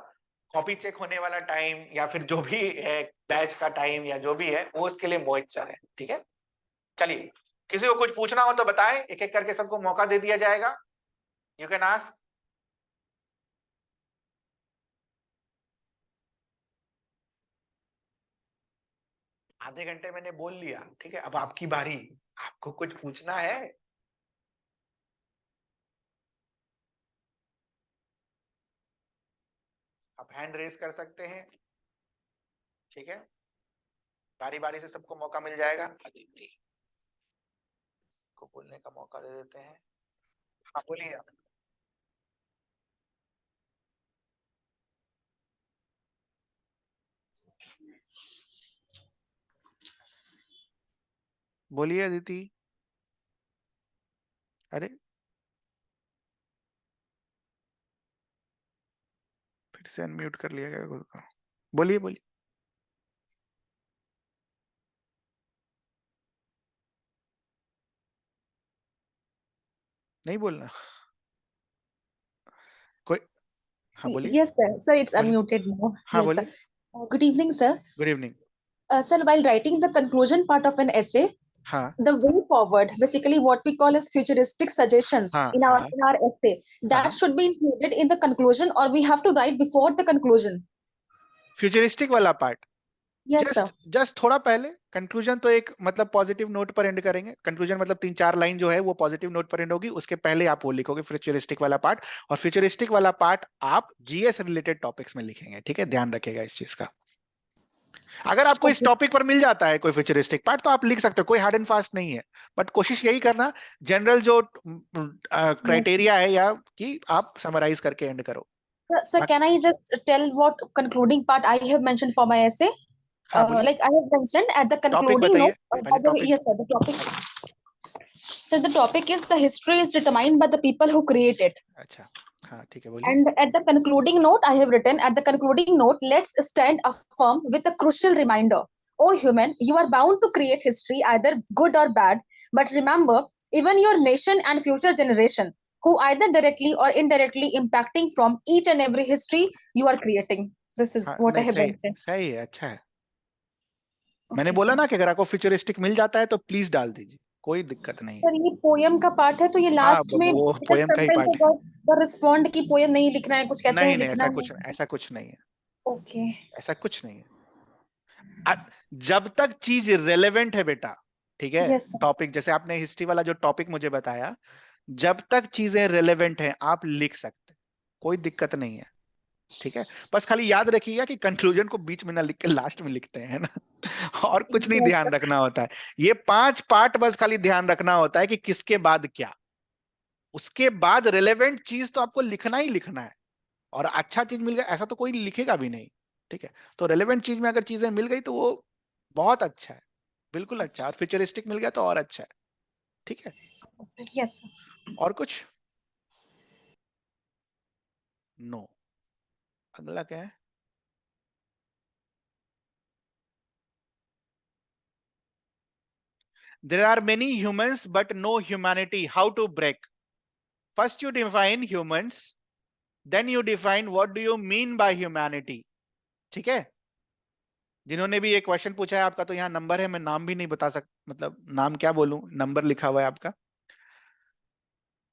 कॉपी चेक होने वाला टाइम या फिर जो भी है बैच का टाइम या जो भी है वो उसके लिए मोहित सर है। ठीक है, चलिए, किसी को कुछ पूछना हो तो बताएं, एक एक करके सबको मौका दे दिया जाएगा। You can ask. आधे घंटे मैंने बोल लिया, ठीक है, अब आपकी बारी, आपको कुछ पूछना है? आप हैंड रेज कर सकते हैं। ठीक है, बारी बारी से सबको मौका मिल जाएगा। अदिति को बोलने का मौका दे देते हैं। हाँ बोलिए आप। बोलिए अदिति। अरे फिर से अनम्यूट कर लिया गया खुद को। बोलिए बोलिए। नहीं बोलना कोई? हाँ बोलिए। Yes, sir. Sir, it's बोलिए। unmuted now. हाँ Yes, sir. बोलिए। Good evening, sir. Good evening. Sir, while writing the conclusion part of an essay, हाँ the way forward, basically what we call as futuristic suggestions हाँ in हाँ our essay, हाँ that हाँ। should be included in the conclusion, or we have to write before the conclusion. Futuristic वाला part Yes, sir. Just just थोड़ा पहले। Conclusion तो एक मतलब पॉजिटिव नोट पर एंड करेंगे। कंक्लूजन मतलब 3-4 लाइन जो है वो पॉजिटिव नोट पर एंड होगी, उसके पहले आप वो लिखोगे फ्यूचरिस्टिक वाला पार्ट। और फ्यूचरिस्टिक वाला पार्ट आप जीएस रिलेटेड टॉपिक्स में लिखेंगे। ठीक है, ध्यान रखिएगा इस चीज का। अगर आपको इस Okay. टॉपिक पर मिल जाता है कोई फ्यूचरिस्टिक पार्ट तो आप लिख सकते हो, कोई हार्ड एंड फास्ट नहीं है। बट कोशिश यही करना, जनरल जो Yes, sir. क्राइटेरिया है या कि आप समराइज करके एंड करो। Sir, can I just tell what concluding part I have mentioned for my essay? हाँ बोलिए। Like I have mentioned at the topic concluding बताइए note. पहले, topic. Yes, sir. The topic. Sir, the topic is the history is determined by the people who create it. अच्छा, हाँ ठीक है, बोलिए। And at the concluding note, I have written, at the concluding note, let's stand firm with a crucial reminder. Oh, human, you are bound to create history, either good or bad. But remember, even your nation and future generation, who either directly or indirectly impacting from each and every history you are creating. This is हाँ what I नहीं, have सही है, mentioned. सही है, अच्छा है। मैंने Okay, बोला sir. ना कि अगर आपको फ्यूचरिस्टिक मिल जाता है तो प्लीज डाल दीजिए, कोई दिक्कत नहीं है। पर ये पोयम का पार्ट है तो ये हाँ, लास्ट में वो पोयम का ही पार्ट है। रिस्पॉन्ड की पोयम नहीं लिखना है, कुछ कहते हैं नहीं नहीं, लिखना ऐसा है। कुछ, ऐसा कुछ नहीं है, ओके। ऐसा कुछ नहीं है। आ- जब तक चीज रेलेवेंट है बेटा, ठीक है, यस टॉपिक जैसे आपने हिस्ट्री वाला जो टॉपिक मुझे बताया, जब तक चीजें रेलेवेंट हैं आप लिख सकते, कोई दिक्कत नहीं है, ठीक है। बस खाली याद रखिएगा कि कंक्लूजन को बीच में ना लिख के लास्ट में लिखते हैं ना। और कुछ नहीं ध्यान सर। रखना होता है। ये 5 पार्ट बस खाली ध्यान रखना होता है कि किसके बाद क्या, उसके बाद रिलेवेंट चीज तो आपको लिखना ही लिखना है। और अच्छा चीज मिल गया ऐसा तो कोई लिखेगा भी नहीं, ठीक है। तो रेलेवेंट चीज में अगर चीजें मिल गई तो वो बहुत अच्छा है, बिल्कुल अच्छा है। और फ्यूचरिस्टिक मिल गया तो और अच्छा है, ठीक है। यस और कुछ? नो। अगला क्या है? There are many humans but no humanity, how to break? First you define humans, then you define what do you mean by humanity, ठीक है। जिन्होंने भी ये क्वेश्चन पूछा है, आपका तो यहाँ नंबर है, मैं नाम भी नहीं बता सक, मतलब नाम क्या बोलूं, नंबर लिखा हुआ है आपका।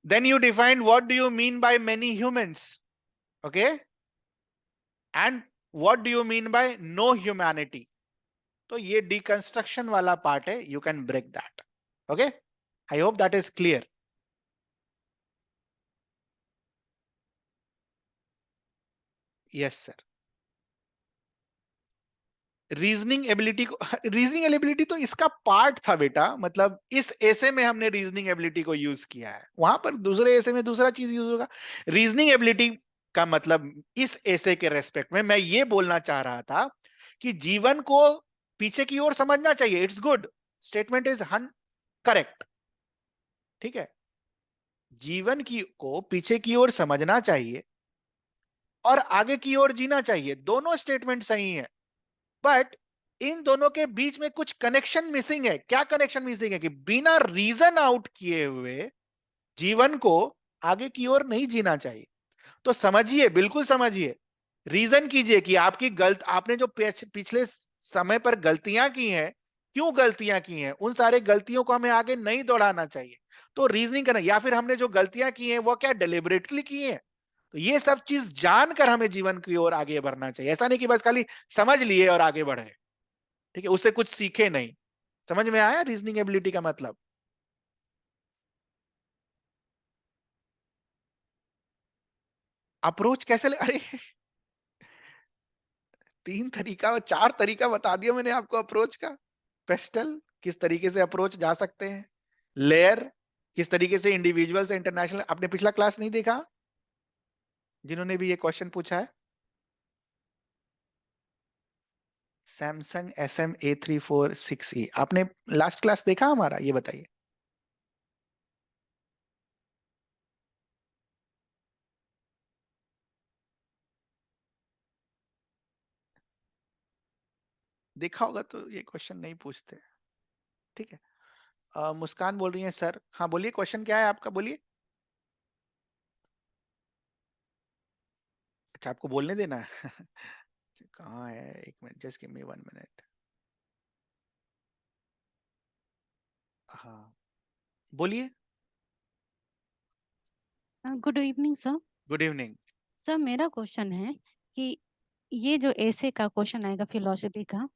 Then you define what do you mean by many humans, okay? And what do you mean by no humanity? तो ये deconstruction वाला part है, you can break that, okay? I hope that is clear. Yes, sir. Reasoning ability को, reasoning ability तो इसका part था बेटा, मतलब इस ऐसे में हमने रीजनिंग एबिलिटी को यूज किया है, वहां पर दूसरे ऐसे में दूसरा चीज यूज होगा। रीजनिंग एबिलिटी का मतलब इस ऐसे के रेस्पेक्ट में मैं ये बोलना चाह रहा था कि जीवन को पीछे की ओर समझना चाहिए, it's good, statement is correct, ठीक है। जीवन की को पीछे की ओर समझना चाहिए और आगे की ओर जीना चाहिए, दोनों स्टेटमेंट सही है। बट इन दोनों के बीच में कुछ कनेक्शन मिसिंग है। क्या कनेक्शन मिसिंग है? कि बिना रीजन आउट किए हुए जीवन को आगे की ओर नहीं जीना चाहिए। तो समझिए, बिल्कुल समझिए, रीजन कीजिए कि आपकी गलत, आपने जो पिछले समय पर गलतियां की हैं, क्यों गलतियां की हैं, उन सारे गलतियों को हमें आगे नहीं दोहराना चाहिए। तो रीजनिंग करना, या फिर हमने जो गलतियां की हैं वो क्या डिलिबरेटली की हैं, तो ये सब चीज जानकर हमें जीवन की ओर आगे बढ़ना चाहिए। ऐसा नहीं कि बस खाली समझ लिए और आगे बढ़े, ठीक है, उससे कुछ सीखे नहीं। समझ में आया रीजनिंग एबिलिटी का मतलब? अप्रोच कैसे अरे 3 तरीका और 4 तरीका बता दिया मैंने आपको अप्रोच का। पेस्टल, किस तरीके से अप्रोच जा सकते हैं, लेयर, किस तरीके से इंडिविजुअल से इंटरनेशनल। आपने पिछला क्लास नहीं देखा, जिन्होंने भी ये क्वेश्चन पूछा है? सैमसंग SM-A34-6E, आपने लास्ट क्लास देखा हमारा? ये बताइए। देखा होगा तो ये क्वेश्चन नहीं पूछते, ठीक है। मुस्कान बोल रही है सर, हाँ बोलिए, क्वेश्चन क्या है आपका, बोलिए। अच्छा, आपको बोलने देना है। कहाँ है, एक minute, just give me 1 minute. हाँ, बोलिए। Good evening sir. Good evening. Sir मेरा क्वेश्चन है कि ये जो ऐसे का क्वेश्चन आएगा फिलोसफी का,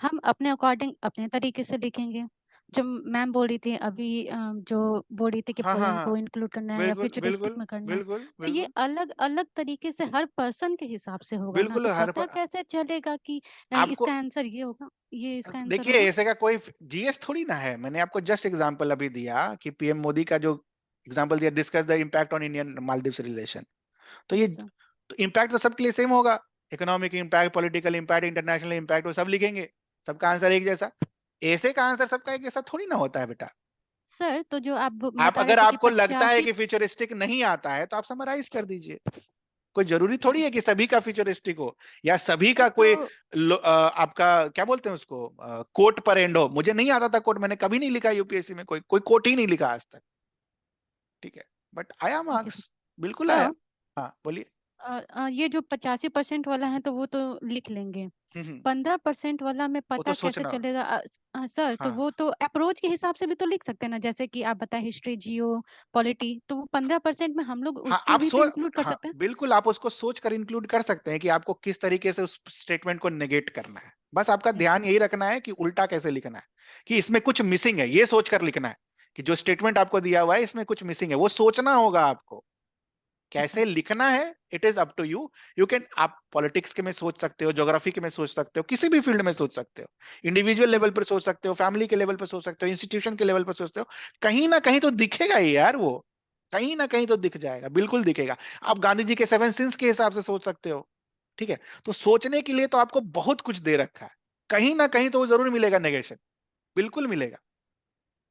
हम अपने अकॉर्डिंग अपने तरीके से लिखेंगे। जो मैम बोल रही थी अभी, जो बोल रही थी कि हाँ हाँ पोयम हाँ, को इंक्लूड करना है या बिल्कुल फ्यूचरिस्टिक बिल्कुल में करना है, बिल्कुल तो ये बिल्कुल अलग अलग तरीके से हर पर्सन के हिसाब से होगा ना, बिल्कुल तो हर पता पर कैसे चलेगा कि आपको, इसका आंसर ये होगा, ये इसका आंसर देखिए होगा। ऐसे का कोई जीएस थोड़ी ना है। मैंने आपको जस्ट एग्जांपल अभी दिया कि पीएम मोदी का जो एग्जांपल दिया, discuss the impact on Indian Maldives relation, तो ये यस सर। तो इम्पैक्ट तो सबके लिए सेम होगा। Economic impact, political impact, international impact, वो सब लिखेंगे, सबका आंसर एक जैसा। ऐसे का आंसर सबका एक जैसा थोड़ी ना होता है बेटा। सर तो जो आप आप बता रहे अगर थे कि आपको लगता है 85। कि फ्यूचरिस्टिक नहीं आता है तो आप समराइज कर दीजिए। कोई जरूरी थोड़ी है कि सभी का फ्यूचरिस्टिक हो, या सभी सर का तो कोई आपका क्या बोलते हैं उसको, कोट पर एंड हो। मुझे नहीं आता था कोट, मैंने कभी नहीं लिखा यूपीएससी में, कोई कोई कोट ही नहीं लिखा आज तक, ठीक है। बट आया ओके सर। मार्क्स, बिल्कुल आया। तो हाँ बोलिए। ये जो 85% वाला है तो वो तो लिख लेंगे। 15% वाला में वो तो पता कैसे सोचना। चलेगा? सर तो हाँ वो तो अप्रोच के हिसाब से भी तो लिख सकते हैं ना, जैसे कि आप बताए हिस्ट्री, जियो, पॉलिटी, तो वो 15% में हम लोग हाँ, उसको भी तो इंक्लूड कर हाँ सकते हैं। बिल्कुल, आप उसको सोच कर इंक्लूड कर सकते हैं कि आपको किस तरीके से उस स्टेटमेंट को नेगेट करना है। बस आपका यस ध्यान सर। यही रखना है कि उल्टा कैसे लिखना है, कि इसमें कुछ मिसिंग है, ये सोच कर लिखना है कि जो स्टेटमेंट आपको दिया हुआ है इसमें कुछ मिसिंग है, वो सोचना होगा आपको। Yes sir. कैसे लिखना है it is up to you. You can, आप पॉलिटिक्स के में सोच सकते हो, ज्योग्राफी के में सोच सकते हो, किसी भी फील्ड में सोच सकते हो, इंडिविजुअल यस लेवल सर। पर सोच सकते हो, फैमिली के लेवल पर सोच सकते हो, इंस्टीट्यूशन के लेवल पर सोचते हो। कहीं ना कहीं तो दिखेगा ही यार, वो कहीं ना कहीं तो दिख जाएगा, बिल्कुल दिखेगा। आप गांधी जी के 7 सिंस के हिसाब से सोच सकते हो। ठीक है, तो सोचने के लिए तो आपको बहुत कुछ दे रखा है, कहीं ना कहीं तो वो जरूर मिलेगा नेगेशन, बिल्कुल मिलेगा।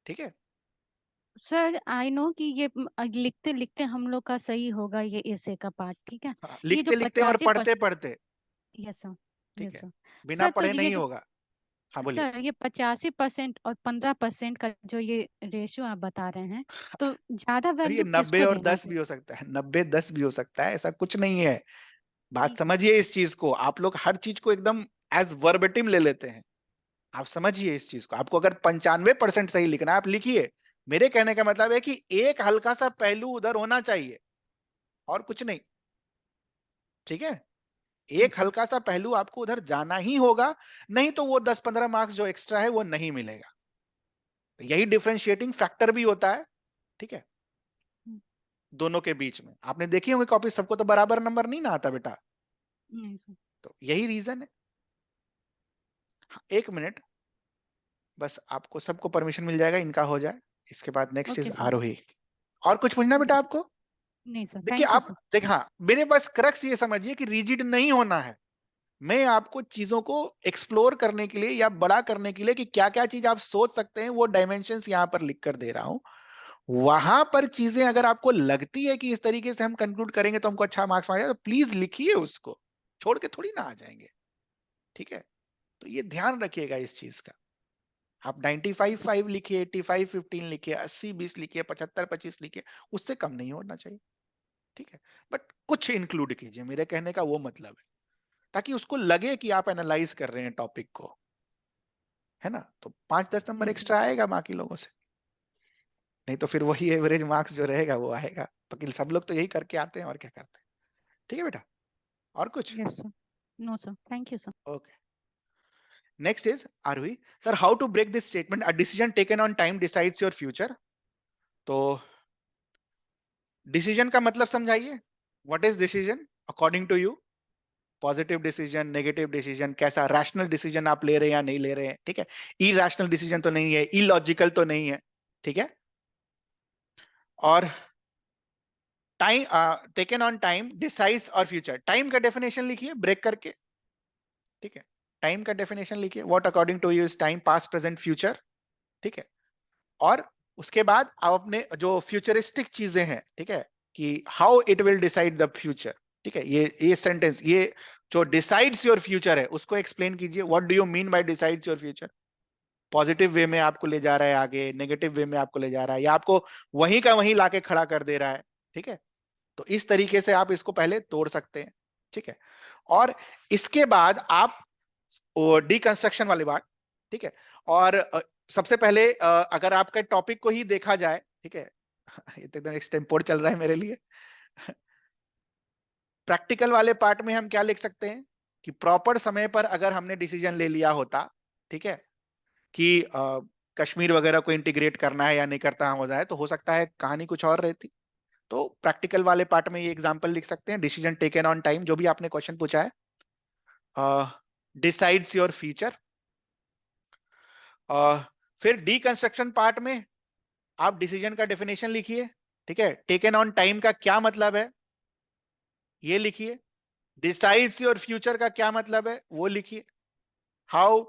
ठीक है। सर आई नो कि ये लिखते लिखते हम लोग का सही होगा ये एसे का पार्ट, ठीक है। हाँ, ये जो लिखते लिखते और 85 पढ़ते पढ़ते। Yes sir. ठीक यस है, सर। बिना सर तो पढ़े ये नहीं जो होगा। हाँ बोलिए। सर ये 85% और 15% का जो ये रेशियो आप बता रहे हैं, तो ज्यादा अब ये वैल्यू 90 किसको और देना 10 चाहिए? भी हो सकता है, 90-10 भी हो सकता है, ऐसा कुछ नहीं है। बात ठीक है। समझिए इस चीज को, आप लोग हर चीज को एकदम एज वर्बेटिम ले लेते हैं। आप समझिए इस चीज को, आपको अगर 95% सही लिखना है आप लिखिए। मेरे कहने का मतलब है कि एक हल्का सा पहलू उधर होना चाहिए, और कुछ नहीं। ठीक है, एक यस सर। हल्का सा पहलू आपको उधर जाना ही होगा, नहीं तो वो 10-15 मार्क्स जो एक्स्ट्रा है वो नहीं मिलेगा। तो यही डिफरेंशिएटिंग फैक्टर भी होता है। ठीक है, हम्म, दोनों के बीच में आपने देखी होंगी कॉपी, सबको तो बराबर नंबर नहीं ना आता बेटा। नहीं सर। तो यही रीजन है। हाँ, 1 मिनट, बस आपको सबको परमिशन मिल जाएगा, इनका हो जाए, इसके बाद नेक्स्ट इज ओके सर। आरोही। और कुछ पूछना ओके बेटा सर। आपको? नहीं सर, देखिए थैंक यू आप, सर। देख हाँ, मेरे पास क्रक्स ये समझिए कि रिजिड नहीं होना है। मैं आपको चीजों को एक्सप्लोर करने के लिए या बड़ा करने के लिए कि क्या क्या चीज आप सोच सकते हैं, वो डायमेंशंस यहाँ पर लिख कर दे रहा हूं। वहां पर चीजें अगर आपको लगती है कि इस तरीके से हम कंक्लूड करेंगे तो हमको अच्छा मार्क्स मिलेगा, तो प्लीज लिखिए, उसको छोड़ के थोड़ी ना आ जाएंगे। ठीक है, तो ये ध्यान रखिएगा इस चीज का। आप 95-5 लिखिए, 85-15 लिखिए, 80-20 लिखिए, 75-25 लिखिए, उससे कम नहीं होना चाहिए। ठीक है, बट कुछ इंक्लूड कीजिए, मेरे कहने का वो मतलब है, ताकि उसको लगे कि आप एनालाइज कर रहे हैं टॉपिक को, है ना। तो 5-10 नंबर यस सर। एक्स्ट्रा आएगा बाकी लोगों से, नहीं तो फिर वही एवरेज मार्क्स जो रहेगा वो आएगा। वकील सब लोग तो यही करके आते हैं, और क्या करते हैं। ठीक है बेटा, और कुछ? Yes sir. No sir, thank you sir. Okay, next is Aarohi. Sir, how to break this statement, a decision taken on time decides your future. तो डिसीजन का मतलब समझाइए, what is decision according to you? Positive decision, negative decision, कैसा rational decision आप ले रहे हैं या नहीं ले रहे हैं? ठीक है, इरैशनल डिसीजन तो नहीं है, इलॉजिकल तो नहीं है। ठीक है, और time taken on time decides और फ्यूचर, टाइम का डेफिनेशन लिखिए ब्रेक करके। ठीक है, टाइम का डेफिनेशन लिखिए, what according to you is time, past present future. ठीक है, और उसके बाद आप अपने जो फ्यूचरिस्टिक चीजें हैं, ठीक है, कि how it will decide the future. ठीक है, ये सेंटेंस, ये जो डिसाइड्स योर फ्यूचर है उसको एक्सप्लेन कीजिए, what do you mean bye decides your future. Positive way में आपको ले जा रहा है आगे, नेगेटिव वे में आपको ले जा रहा है, या आपको वहीं का वहीं लाके खड़ा कर दे रहा है। ठीक है, तो इस तरीके से आप इसको पहले तोड़ सकते हैं। ठीक है, और इसके बाद आप डिकंस्ट्रक्शन वाली बात। ठीक है, और सबसे पहले अगर आपके टॉपिक को ही देखा जाए, ठीक है, ये तो एकदम एक्सटेम्पोर चल रहा है मेरे लिए। प्रैक्टिकल वाले पार्ट में हम क्या लिख सकते हैं कि प्रॉपर समय पर अगर हमने डिसीजन ले लिया होता, ठीक है, कि कश्मीर वगैरह को इंटीग्रेट करना है या नहीं करता होता है, तो हो सकता है कहानी कुछ और रहती। तो प्रैक्टिकल वाले पार्ट में ये एग्जांपल लिख सकते हैं, डिसीजन टेकन ऑन टाइम, जो भी आपने क्वेश्चन पूछा है, डिसाइड्स योर फ्यूचर। फिर डीकंस्ट्रक्शन पार्ट में आप डिसीजन का डेफिनेशन लिखिए। ठीक है, टेकन ऑन टाइम का क्या मतलब है ये लिखिए, डिसाइड्स योर फ्यूचर का क्या मतलब है वो लिखिए, how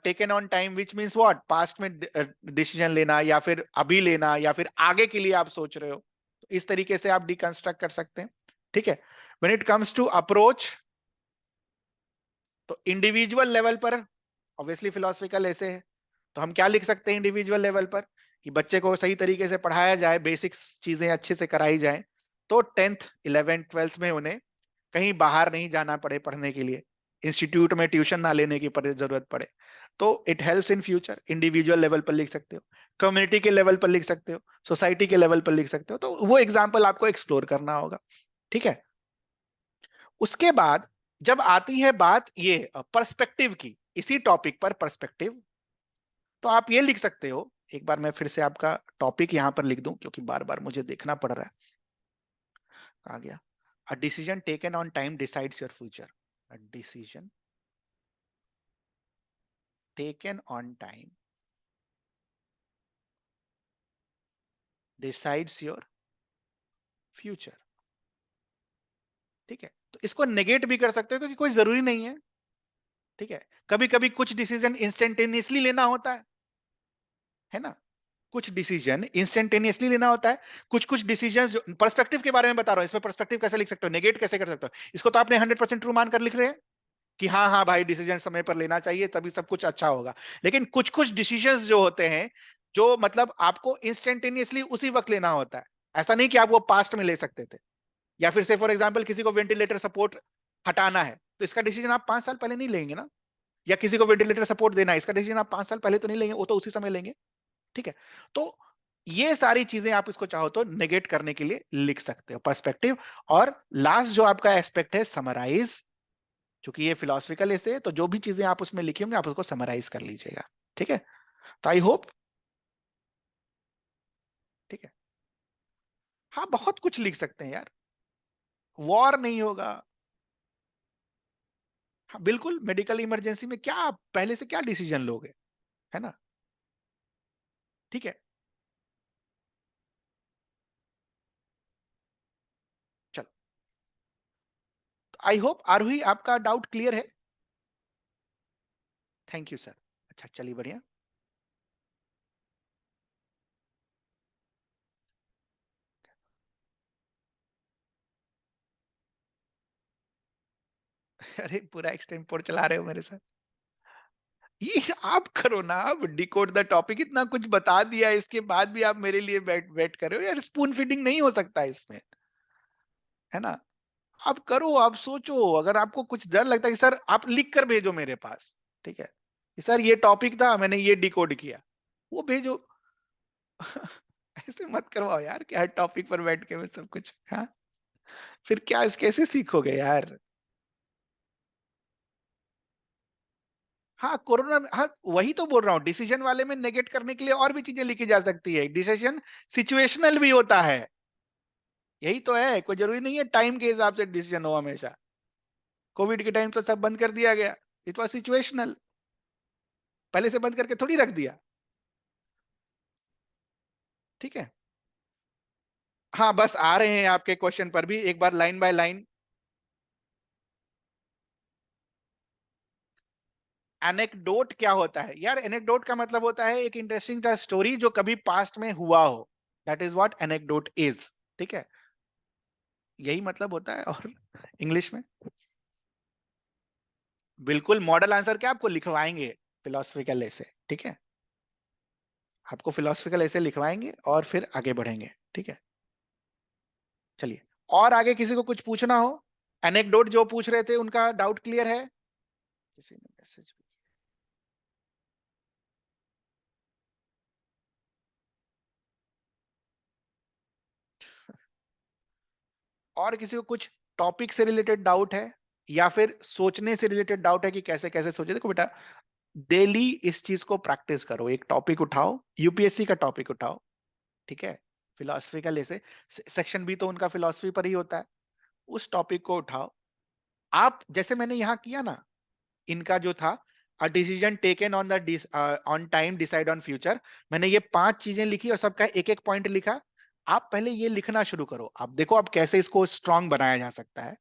taken on time which means what, past में डिसीजन लेना, या फिर अभी लेना, या फिर आगे के लिए आप सोच रहे हो। तो इस तरीके से आप डिकंस्ट्रक्ट कर सकते हैं। ठीक है, when it comes to approach, तो इंडिविजुअल लेवल पर ऑब्वियसली फिलोसफिकल ऐसे है, तो हम क्या लिख सकते हैं इंडिविजुअल लेवल पर, कि बच्चे को सही तरीके से पढ़ाया जाए, बेसिक्स चीजें अच्छे से कराई जाए, तो 10th 11th 12th में उन्हें कहीं बाहर नहीं जाना पड़े पढ़ने के लिए, इंस्टीट्यूट में ट्यूशन ना लेने की जरूरत पड़े, तो it helps in future. Individual level पर लिख सकते हो, कम्युनिटी के लेवल पर लिख सकते हो, सोसाइटी के लेवल पर लिख सकते हो, तो वो एग्जाम्पल आपको एक्सप्लोर करना होगा। ठीक है, उसके बाद जब आती है बात ये पर्सपेक्टिव की, इसी टॉपिक पर पर्सपेक्टिव, तो आप ये लिख सकते हो, एक बार मैं फिर से आपका टॉपिक यहां पर लिख दूं क्योंकि बार बार मुझे देखना पड़ रहा है, कहा गया, अ decision taken on time decides your future, a decision taken on time decides your future. ठीक है, तो इसको नेगेट भी कर सकते हो क्योंकि कोई जरूरी नहीं है। ठीक है, कभी कभी कुछ डिसीजन इंस्टेंटेनियसली लेना होता है ना, कुछ डिसीजन इंस्टेंटेनियसली लेना होता है, कुछ कुछ डिसीजंस। पर्सपेक्टिव के बारे में बता रहा हूं, इसमें पर्सपेक्टिव कैसे लिख सकते हो, नेगेट कैसे कर सकते हो, इसको तो आपने 100% ट्रू मानकर लिख रहे हैं कि हाँ हाँ भाई डिसीजन समय पर लेना चाहिए तभी सब कुछ अच्छा होगा। लेकिन कुछ कुछ डिसीजंस जो होते हैं, जो मतलब आपको इंस्टेंटेनियसली उसी वक्त लेना होता है, ऐसा नहीं कि आप वो पास्ट में ले सकते थे। या फिर से फॉर एग्जांपल किसी को वेंटिलेटर सपोर्ट हटाना है, तो इसका डिसीजन आप 5 साल पहले नहीं लेंगे ना, या किसी को वेंटिलेटर सपोर्ट देना है, इसका डिसीजन आप 5 साल पहले तो नहीं लेंगे, वो तो उसी समय लेंगे। ठीक है, तो ये सारी चीजें आप इसको चाहो तो नेगेट करने के लिए लिख सकते हो, पर्सपेक्टिव। और लास्ट जो आपका एस्पेक्ट है समराइज, क्योंकि ये फिलोसफिकल ऐसे है, तो जो भी चीजें आप उसमें लिखे होंगे आप उसको समराइज कर लीजिएगा। ठीक है, तो आई होप, ठीक है, हाँ बहुत कुछ लिख सकते हैं यार, वॉर नहीं होगा, हाँ बिल्कुल, मेडिकल इमरजेंसी में क्या आप पहले से क्या डिसीजन लोगे, है ना। ठीक है, चलो, आई होप आरोही आपका डाउट क्लियर है। Thank you sir. अच्छा चलिए बढ़िया। अरे पूरा एक्सटेम्पोर चला रहे हो मेरे साथ, ये आप करो ना, आप डिकोड द टॉपिक, इतना कुछ बता दिया इसके बाद भी आप मेरे लिए वेट वेट कर रहे हो यार, स्पून फीडिंग नहीं हो सकता इसमें, है ना। आप करो, आप सोचो, अगर आपको कुछ डर लगता है कि सर आप लिख कर भेजो मेरे पास, ठीक है, कि सर ये टॉपिक था मैंने ये डिकोड किया, वो भेजो। ऐसे मत करवाओ यार कि हर टॉपिक पर बैठ के मैं सब कुछ, हाँ फिर क्या इस कैसे सीखोगे यार। हाँ कोरोना में, हाँ वही तो बोल रहा हूँ, डिसीजन वाले में नेगेट करने के लिए और भी चीजें लिखी जा सकती है, डिसीजन सिचुएशनल भी होता है, यही तो है, कोई जरूरी नहीं है टाइम के हिसाब से डिसीजन हो हमेशा। कोविड के टाइम तो सब बंद कर दिया गया, इट वाज सिचुएशनल, पहले से बंद करके थोड़ी रख दिया। ठीक है, हाँ बस आ रहे हैं आपके क्वेश्चन पर भी, एक बार लाइन बाय लाइन। एनेक्डोट क्या होता है यार, एनेक्डोट का मतलब होता है एक इंटरेस्टिंग स्टोरी जो कभी पास्ट में हुआ हो, that is what anecdote is. ठीक है, यही मतलब होता है। और इंग्लिश में बिल्कुल मॉडल आंसर क्या आपको लिखवाएंगे, फिलोसफिकल ऐसे, ठीक है, आपको फिलोसफिकल ऐसे लिखवाएंगे और फिर आगे बढ़ेंगे। ठीक है, चलिए, और आगे किसी को कुछ पूछना हो, एनेक्डोट जो पूछ रहे थे उनका डाउट क्लियर है, किसी ने मैसेज, और किसी को कुछ टॉपिक से रिलेटेड डाउट है या फिर सोचने से रिलेटेड डाउट है कि कैसे कैसे सोचे। देखो बेटा, डेली इस चीज को प्रैक्टिस करो, एक टॉपिक उठाओ, यूपीएससी का टॉपिक उठाओ, ठीक है, फिलोसफिकल ऐसे सेक्शन भी तो उनका फिलोसफी पर ही होता है, उस टॉपिक को उठाओ। आप जैसे मैंने यहां किया ना, इनका जो था, अ decision taken on the on time decide on future, मैंने ये 5 चीजें लिखी और सबका एक एक पॉइंट लिखा। आप पहले ये लिखना शुरू करो, आप देखो आप कैसे इसको स्ट्रांग बनाया जा सकता है।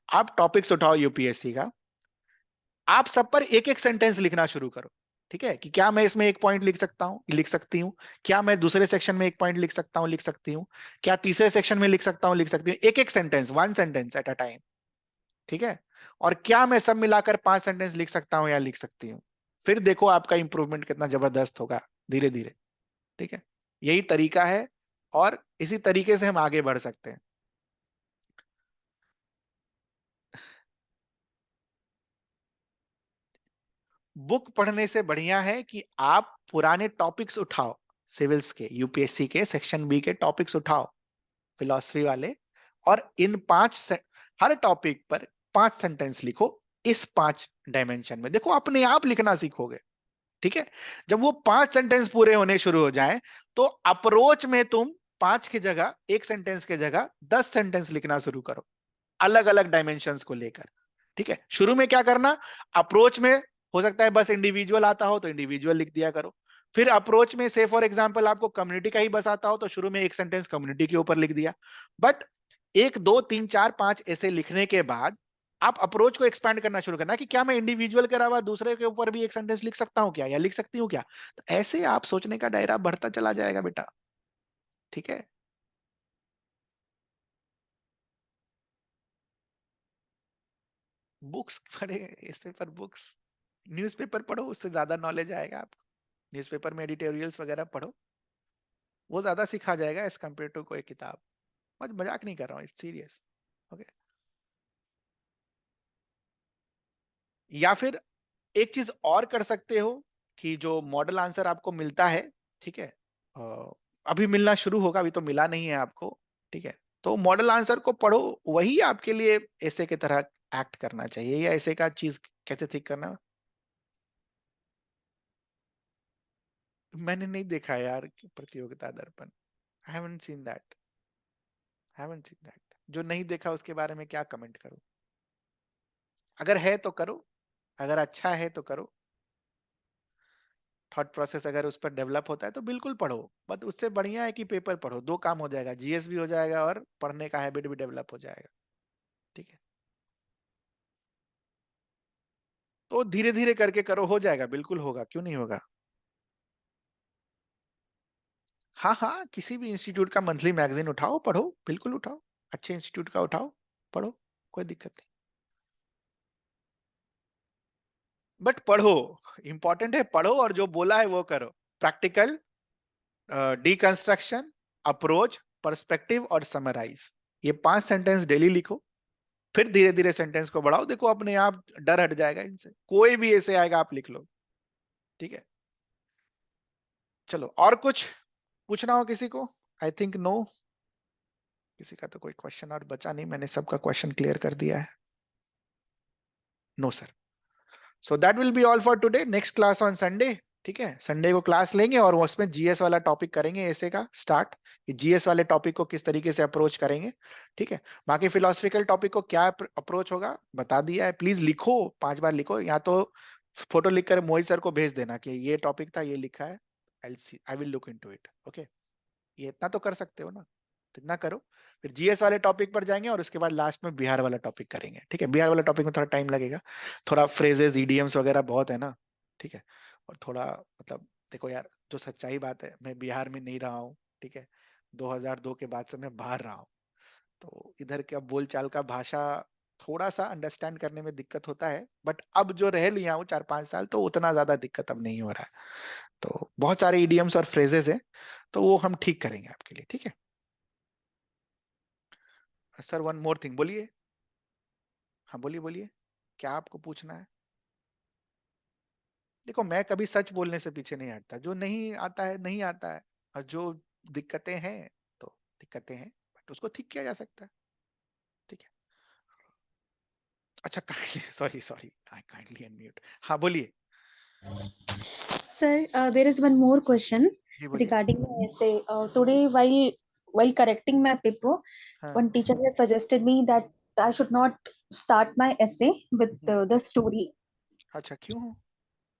आप टॉपिक्स उठाओ यूपीएससी का, आप सब पर एक एक सेंटेंस लिखना शुरू करो। ठीक है, कि क्या मैं इसमें एक पॉइंट लिख सकता हूं, लिख सकती हूँ, क्या मैं दूसरे सेक्शन में एक पॉइंट लिख सकता हूँ, लिख सकती हूँ, क्या तीसरे सेक्शन में लिख सकता हूँ, लिख सकती हूँ, एक एक sentence, 1 sentence at a time. ठीक है, और क्या मैं सब मिलाकर 5 सेंटेंस लिख सकता हूँ या लिख सकती हूँ। फिर देखो आपका इंप्रूवमेंट कितना जबरदस्त होगा, धीरे धीरे। ठीक है, यही तरीका है, और इसी तरीके से हम आगे बढ़ सकते हैं। बुक पढ़ने से बढ़िया है कि आप पुराने टॉपिक्स उठाओ, सिविल्स के, यूपीएससी के सेक्शन बी के टॉपिक्स उठाओ, फिलॉसफी वाले, और इन हर टॉपिक पर 5 सेंटेंस लिखो इस 5 डायमेंशन में। देखो अपने आप लिखना सीखोगे, ठीक है। जब वो 5 सेंटेंस पूरे होने शुरू हो जाएं, तो अप्रोच में तुम 5 की जगह, 1 सेंटेंस की जगह 10 सेंटेंस लिखना शुरू करो, अलग अलग डायमेंशंस को लेकर, ठीक है। शुरू में क्या करना, अप्रोच में हो सकता है बस इंडिविजुअल आता हो तो इंडिविजुअल लिख दिया करो। फिर अप्रोच में से फॉर एग्जांपल आपको कम्युनिटी का ही बस आता हो तो शुरू में 1 सेंटेंस कम्युनिटी के ऊपर लिख दिया। बट 1 2 3 4 5 ऐसे लिखने के बाद आप अप्रोच को एक्सपैंड करना शुरू करना कि क्या मैं इंडिविजुअल के अलावा दूसरे के ऊपर भी 1 सेंटेंस लिख सकता हूं क्या, या लिख सकती हूँ क्या। तो ऐसे आप सोचने का दायरा बढ़ता चला जाएगा बेटा, ठीक है। बुक्स पढ़े, इससे पर बुक्स, न्यूज़पेपर पढ़ो, उससे ज्यादा नॉलेज आएगा आपको। न्यूज़पेपर में एडिटोरियल्स वगैरह पढ़ो, वो ज्यादा सिखा जाएगा एज कम्पेयर टू कोई किताब। मैं मजाक नहीं कर रहा हूँ, इट्स सीरियस, ओके। या फिर एक चीज और कर सकते हो कि जो मॉडल आंसर आपको मिलता है, ठीक है, अभी मिलना शुरू होगा, अभी तो मिला नहीं है आपको, ठीक है। तो मॉडल आंसर को पढ़ो, वही आपके लिए ऐसे की तरह एक्ट करना चाहिए, या ऐसे का चीज कैसे ठीक करना। मैंने नहीं देखा यार प्रतियोगिता दर्पण, I haven't seen that, haven't seen that. जो नहीं देखा उसके बारे में क्या कमेंट करूं। अगर है तो करो, अगर अच्छा है तो करो, थॉट प्रोसेस अगर उस पर डेवलप होता है तो बिल्कुल पढ़ो। बट उससे बढ़िया है कि पेपर पढ़ो, 2 काम हो जाएगा, जीएस भी हो जाएगा और पढ़ने का हैबिट भी डेवलप हो जाएगा, ठीक है। तो धीरे धीरे करके करो, हो जाएगा, बिल्कुल होगा, क्यों नहीं होगा। हाँ हाँ, किसी भी इंस्टीट्यूट का मंथली मैगजीन उठाओ, पढ़ो, बिल्कुल उठाओ, अच्छे इंस्टीट्यूट का उठाओ, पढ़ो, कोई दिक्कत नहीं। बट पढ़ो, इंपॉर्टेंट है, पढ़ो और जो बोला है वो करो। प्रैक्टिकल, डिकंस्ट्रक्शन, अप्रोच, पर्सपेक्टिव और समराइज, ये 5 सेंटेंस डेली लिखो। फिर धीरे धीरे सेंटेंस को बढ़ाओ, देखो अपने आप डर हट जाएगा इनसे, कोई भी ऐसे आएगा आप लिख लो, ठीक है। चलो, और कुछ पूछना हो किसी को। आई थिंक नो, किसी का तो कोई क्वेश्चन और बचा नहीं, मैंने सबका क्वेश्चन क्लियर कर दिया है। No sir. So that will be all for today, next class on Sunday, ठीक है। संडे को क्लास लेंगे और उसमें जीएस वाला टॉपिक करेंगे ऐसे का स्टार्ट, जीएस वाले टॉपिक को किस तरीके से अप्रोच करेंगे, ठीक है। बाकी फिलोसफिकल टॉपिक को क्या अप्रोच होगा बता दिया है, प्लीज लिखो, 5 बार लिखो, या तो फोटो लिखकर मोहित सर को भेज देना कि ये टॉपिक था, ये लिखा है, I will look into it, okay. ये इतना तो कर सकते हो ना, तो इतना करो। फिर जीएस वाले टॉपिक पर जाएंगे और उसके बाद लास्ट में बिहार वाला टॉपिक करेंगे, ठीक है। बिहार वाला टॉपिक में थोड़ा टाइम लगेगा, थोड़ा फ्रेजेस ईडीएम्स वगैरह बहुत है ना, ठीक है। और थोड़ा मतलब देखो यार, जो सच्चाई बात है, मैं बिहार में नहीं रहा हूँ, ठीक है। 2002 के बाद से मैं बाहर रहा हूँ, तो इधर का बोलचाल का भाषा थोड़ा सा अंडरस्टैंड करने में दिक्कत होता है। बट अब जो रह लिया हूँ 4-5 साल, तो उतना ज्यादा दिक्कत अब नहीं हो रहा है। तो बहुत सारे ईडीएम्स और फ्रेजेस हैं, तो वो हम ठीक करेंगे आपके लिए, ठीक है। सर वन मोर थिंग, बोलिए। हाँ बोलिए बोलिए, क्या आपको पूछना है। देखो मैं कभी सच बोलने से पीछे नहीं हटता, जो नहीं आता है नहीं आता है, और जो दिक्कतें हैं तो दिक्कतें हैं, बट उसको ठीक किया जा सकता है, ठीक है। अच्छा काइंडली, सॉरी सॉरी, आई काइंडली अनम्यूट, हाँ बोलिए। Sir, there is one more question जी बोलिए। regarding my essay. Today, while correcting my paper, हाँ। one teacher has suggested me that I should not start my essay with the story. अच्छा क्यों।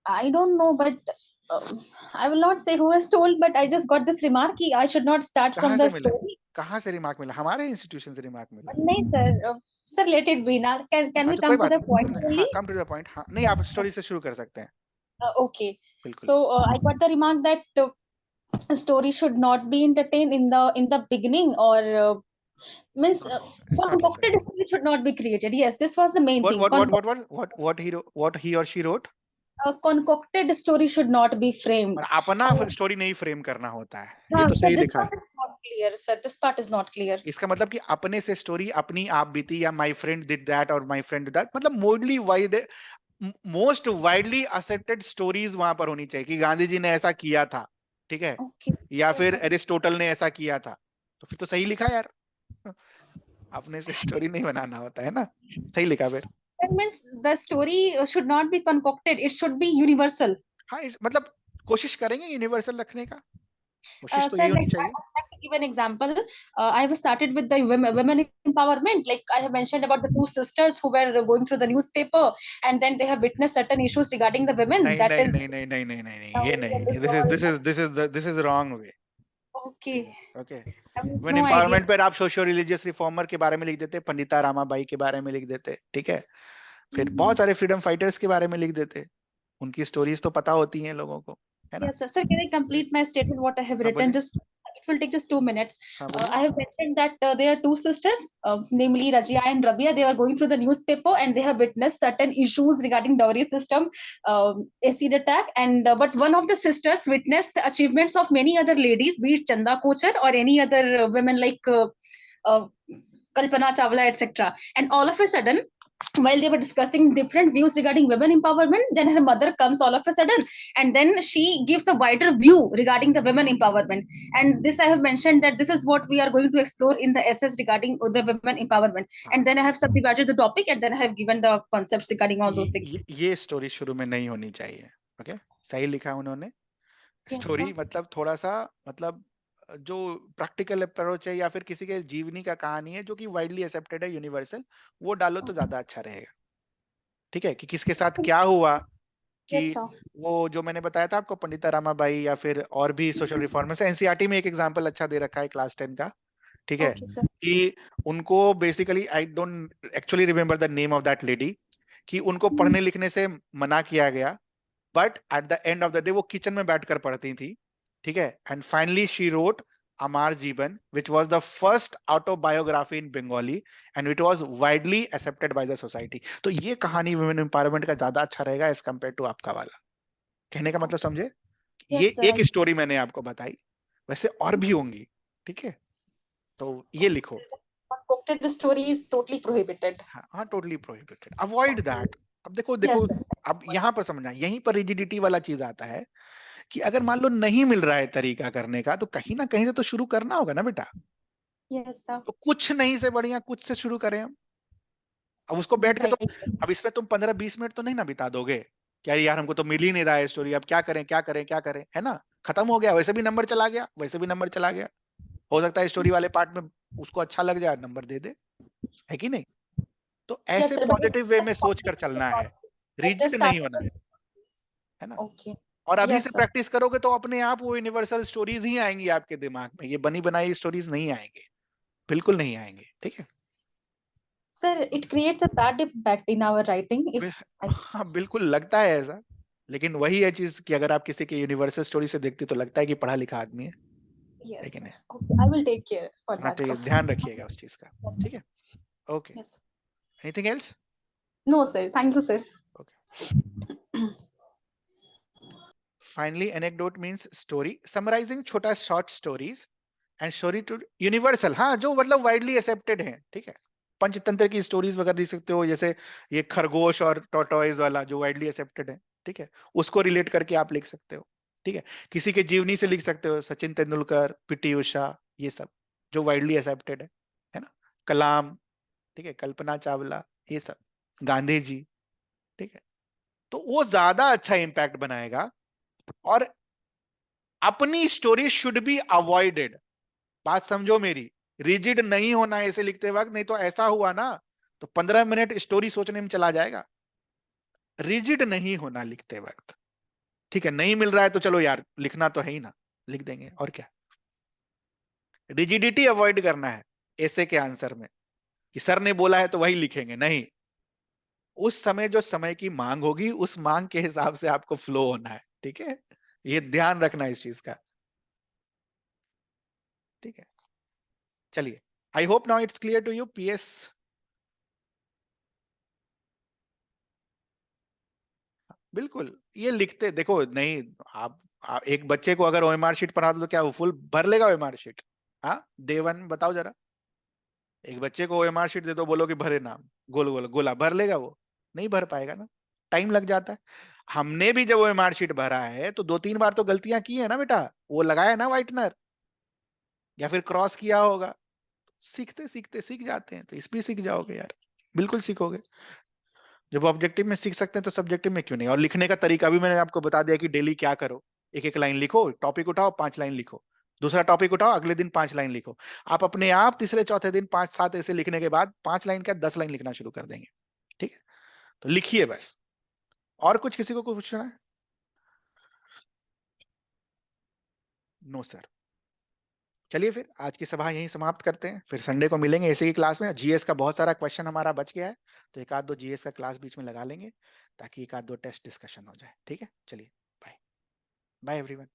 I don't know, but uh, I will not say who has told, but I just got this remark कि I should not start कहाँ from से the मिला, story. कहाँ से remark मिला, हमारे इंस्टीट्यूशन से रिमार्क मिला। नहीं sir, sir let it be now. Can we अच्छा कोई come to बात the point नहीं, only? हाँ कम टू द पॉइंट, हाँ नहीं आप स्टोरी से शुरू कर सकते हैं, Okay. बिल्कुल। So I got the remark that a story should not be entertained in the beginning, or means no no, it's not like that. concocted story should not be created. Yes, this was the main What thing. what what what what what he or she wrote। Concocted story should not be framed. और अपना Uh, story नहीं frame करना होता है, ये तो sir, सही this लिखा part है। is not clear. Sir, this part is not clear. इसका मतलब कि अपने से स्टोरी अपनी आप बीती, या माय फ्रेंड डिड दैट और माय फ्रेंड डिड दैट, मतलब मोडली why most widely accepted stories वहां पर होनी चाहिए कि गांधी जी ने ऐसा किया था, ठीक है, Okay. या Yes, फिर sir. एरिस्टोटल ने ऐसा किया था, तो फिर तो सही लिखा यार। अपने से स्टोरी नहीं बनाना होता है ना, सही लिखा फिर। That means the story should not be concocted. It should be universal. हाँ मतलब कोशिश करेंगे यूनिवर्सल रखने का, कोशिश तो Sir, यही होनी like I चाहिए। would like to give an example. I have started with the women empowerment. Like I have mentioned about the two sisters who were going through the newspaper, and then they have witnessed certain issues regarding the women. नहीं That नहीं is, नहीं नहीं नहीं नहीं नहीं नहीं, ये नहीं, this is wrong way. okay. Okay, I have women no idea. Empowerment पर आप सोशियो रिलीजियस रिफॉर्मर के बारे में लिख देते, पंडिता रामाबाई के बारे में लिख देते, ठीक है, फिर बहुत सारे फ्रीडम फाइटर्स के बारे में लिख देते, उनकी स्टोरीज तो पता होती हैं लोगों को, है ना। Yes, sir. Sir, can I complete my statement? What I have हाँ written? बोलिए, Just it will take just 2 minutes. हाँ बोलिए। I have mentioned that there are two sisters, namely Rajia and Rabia. They are going through the newspaper and they have witnessed certain issues regarding dowry system, acid attack, and but one of the sisters witnessed the achievements of many other ladies, be it Chanda Kochar or any other women like uh, Kalpana Chawla, etc. And all of a sudden, while they were discussing different views regarding women empowerment, then her mother comes all of a sudden, and then she gives a wider view regarding the women empowerment. And this I have mentioned that this is what we are going to explore in the essays regarding the women empowerment. And then I have subdivided the topic, and then I have given the concepts regarding all those things. ये story शुरू में नहीं होनी चाहिए। Okay, सही लिखा उन्होंने। Yes, sir. Story मतलब थोड़ा सा, मतलब जो प्रैक्टिकल अप्रोच है या फिर किसी के जीवनी का कहानी है जो कि वाइडली एक्सेप्टेड है, यूनिवर्सल, वो डालो तो ज्यादा अच्छा रहेगा, ठीक है, कि किसके साथ क्या हुआ, कि Yes, sir. वो जो मैंने बताया था आपको, पंडिता रामाबाई या फिर और भी सोशल रिफॉर्मर्स, एनसीईआरटी में एक एग्जांपल अच्छा दे रखा है क्लास 10 का, ठीक है, Okay, sir. कि उनको basically, I don't actually remember the name of that lady, कि उनको पढ़ने लिखने से मना किया गया, but at the end of the day वो किचन में बैठकर पढ़ती थी, ठीक है, एंड फाइनली शी रोट अमार जीवन, which was the first autobiography in Bengali and it was widely accepted by the society। तो ये कहानी वुमेन एम्पावरमेंट का ज्यादा अच्छा रहेगा एज कम्पेयर टू आपका वाला। कहने का मतलब समझे, ये Yes, sir. एक स्टोरी मैंने आपको बताई, वैसे और भी होंगी, ठीक है, तो ये लिखो। Concocted story is totally prohibited. हाँ हाँ, टोटली प्रोहिबिटेड, अवॉइड दैट। अब देखो Yes, देखो, sir. अब यहाँ पर समझना, यहीं पर रिजिडिटी वाला चीज आता है कि अगर मान लो नहीं मिल रहा है तरीका करने का, तो कहीं ना कहीं से तो शुरू करना होगा ना बेटा। Yes, sir. तो कुछ नहीं से बढ़िया कुछ से शुरू करें हम। अब उसको बैठ के तो, Right. अब इसमें तुम 15-20 मिनट तो नहीं ना बिता दोगे, क्या यार हमको तो मिल ही नहीं रहा है स्टोरी, अब क्या करें क्या करें क्या करें, है ना, खत्म हो गया, वैसे भी नंबर चला गया, वैसे भी नंबर चला गया, हो सकता है स्टोरी वाले पार्ट में उसको अच्छा लग जाए, नंबर दे दे, है कि नहीं। तो Yes, ऐसे sir. But पॉजिटिव वे में just सोच कर चलना है, just रिजिड start. नहीं होना है ना। Okay. और अभी से Yes, sir. प्रैक्टिस करोगे तो अपने आप वो यूनिवर्सल स्टोरीज ही आएंगी आपके दिमाग में, ये बनी बनाई स्टोरीज नहीं आएंगे, बिल्कुल नहीं आएंगे, ठीक है। Sir, it creates a bad impact in our writing. If I, हाँ बिल्कुल लगता है ऐसा, लेकिन वही है चीज कि अगर आप किसी के यूनिवर्सल स्टोरी से देखते तो लगता है कि पढ़ा लिखा आदमी है, लेकिन yes, है। okay, I will take care for हाँ that. तो ये Okay. ध्यान रखिएगा उस चीज का, Yes, ठीक है, okay, yes. Anything else, No, sir. Thank you, sir. Okay. Finally anecdote means story summarising छोटा short stories and story to universal, हाँ जो मतलब वाइडली एक्सेप्टेड है, ठीक है, पंचतंत्र की स्टोरीज वगैरह लिख सकते हो, जैसे ये खरगोश और टॉर्टोइज वाला जो वाइडली एक्सेप्टेड है, ठीक है, उसको रिलेट करके आप लिख सकते हो, ठीक है, किसी के जीवनी से लिख सकते हो, सचिन तेंदुलकर, पीटी उषा, ये सब जो वाइडली एक्सेप्टेड है ना, कलाम, ठीक है, कल्पना चावला, ये सब, गांधी जी, ठीक है, तो वो ज्यादा अच्छा इंपैक्ट बनाएगा। और अपनी स्टोरी शुड बी अवॉइडेड, बात समझो मेरी, रिजिड नहीं होना है इसे लिखते वक्त, नहीं तो ऐसा हुआ ना तो 15 मिनट स्टोरी सोचने में चला जाएगा। रिजिड नहीं होना लिखते वक्त, ठीक है, नहीं मिल रहा है तो चलो यार लिखना तो है ही ना, लिख देंगे और क्या। रिजिडिटी अवॉइड करना है ऐसे के आंसर में, कि सर ने बोला है तो वही लिखेंगे, नहीं, उस समय जो समय की मांग होगी उस मांग के हिसाब से आपको फ्लो होना है, ठीक है, ये ध्यान रखना है इस चीज का, ठीक है। चलिए, I hope now it's clear to you. PS, बिल्कुल, ये लिखते देखो नहीं, आप एक बच्चे को अगर ओएमआर शीट पढ़ा दो तो क्या वो फुल भर लेगा ओएमआर शीट? हाँ, डे वन बताओ जरा, एक बच्चे को ओएमआर शीट दे दो, बोलो कि भरे नाम, गोल गोल गोला, भर लेगा वो? नहीं भर पाएगा ना। टाइम लग जाता है। हमने भी जब वो मार्कशीट भरा है तो 2-3 बार तो गलतियां की है ना बेटा, वो लगाया ना व्हाइटनर, या फिर क्रॉस किया होगा। सीखते सीखते सीख जाते हैं, तो इस भी सीख जाओगे यार, बिल्कुल सीखोगे। जब ऑब्जेक्टिव में सीख सकते हैं तो सब्जेक्टिव में क्यों नहीं। और लिखने का तरीका भी मैंने आपको बता दिया कि डेली क्या करो, एक एक लाइन लिखो, टॉपिक उठाओ 5 लाइन लिखो, दूसरा टॉपिक उठाओ अगले दिन 5 लाइन लिखो। आप अपने आप तीसरे चौथे दिन 5-7 ऐसे लिखने के बाद 5 लाइन क्या 10 लाइन लिखना शुरू कर देंगे। ठीक है, तो लिखिए बस। और कुछ किसी को कुछ पूछना है? No sir. चलिए फिर आज की सभा यहीं समाप्त करते हैं, फिर संडे को मिलेंगे ऐसे ही क्लास में। जीएस का बहुत सारा क्वेश्चन हमारा बच गया है, तो एक आध दो जीएस का क्लास बीच में लगा लेंगे ताकि एक आध दो टेस्ट डिस्कशन हो जाए। ठीक है, चलिए बाय बाय एवरीवन।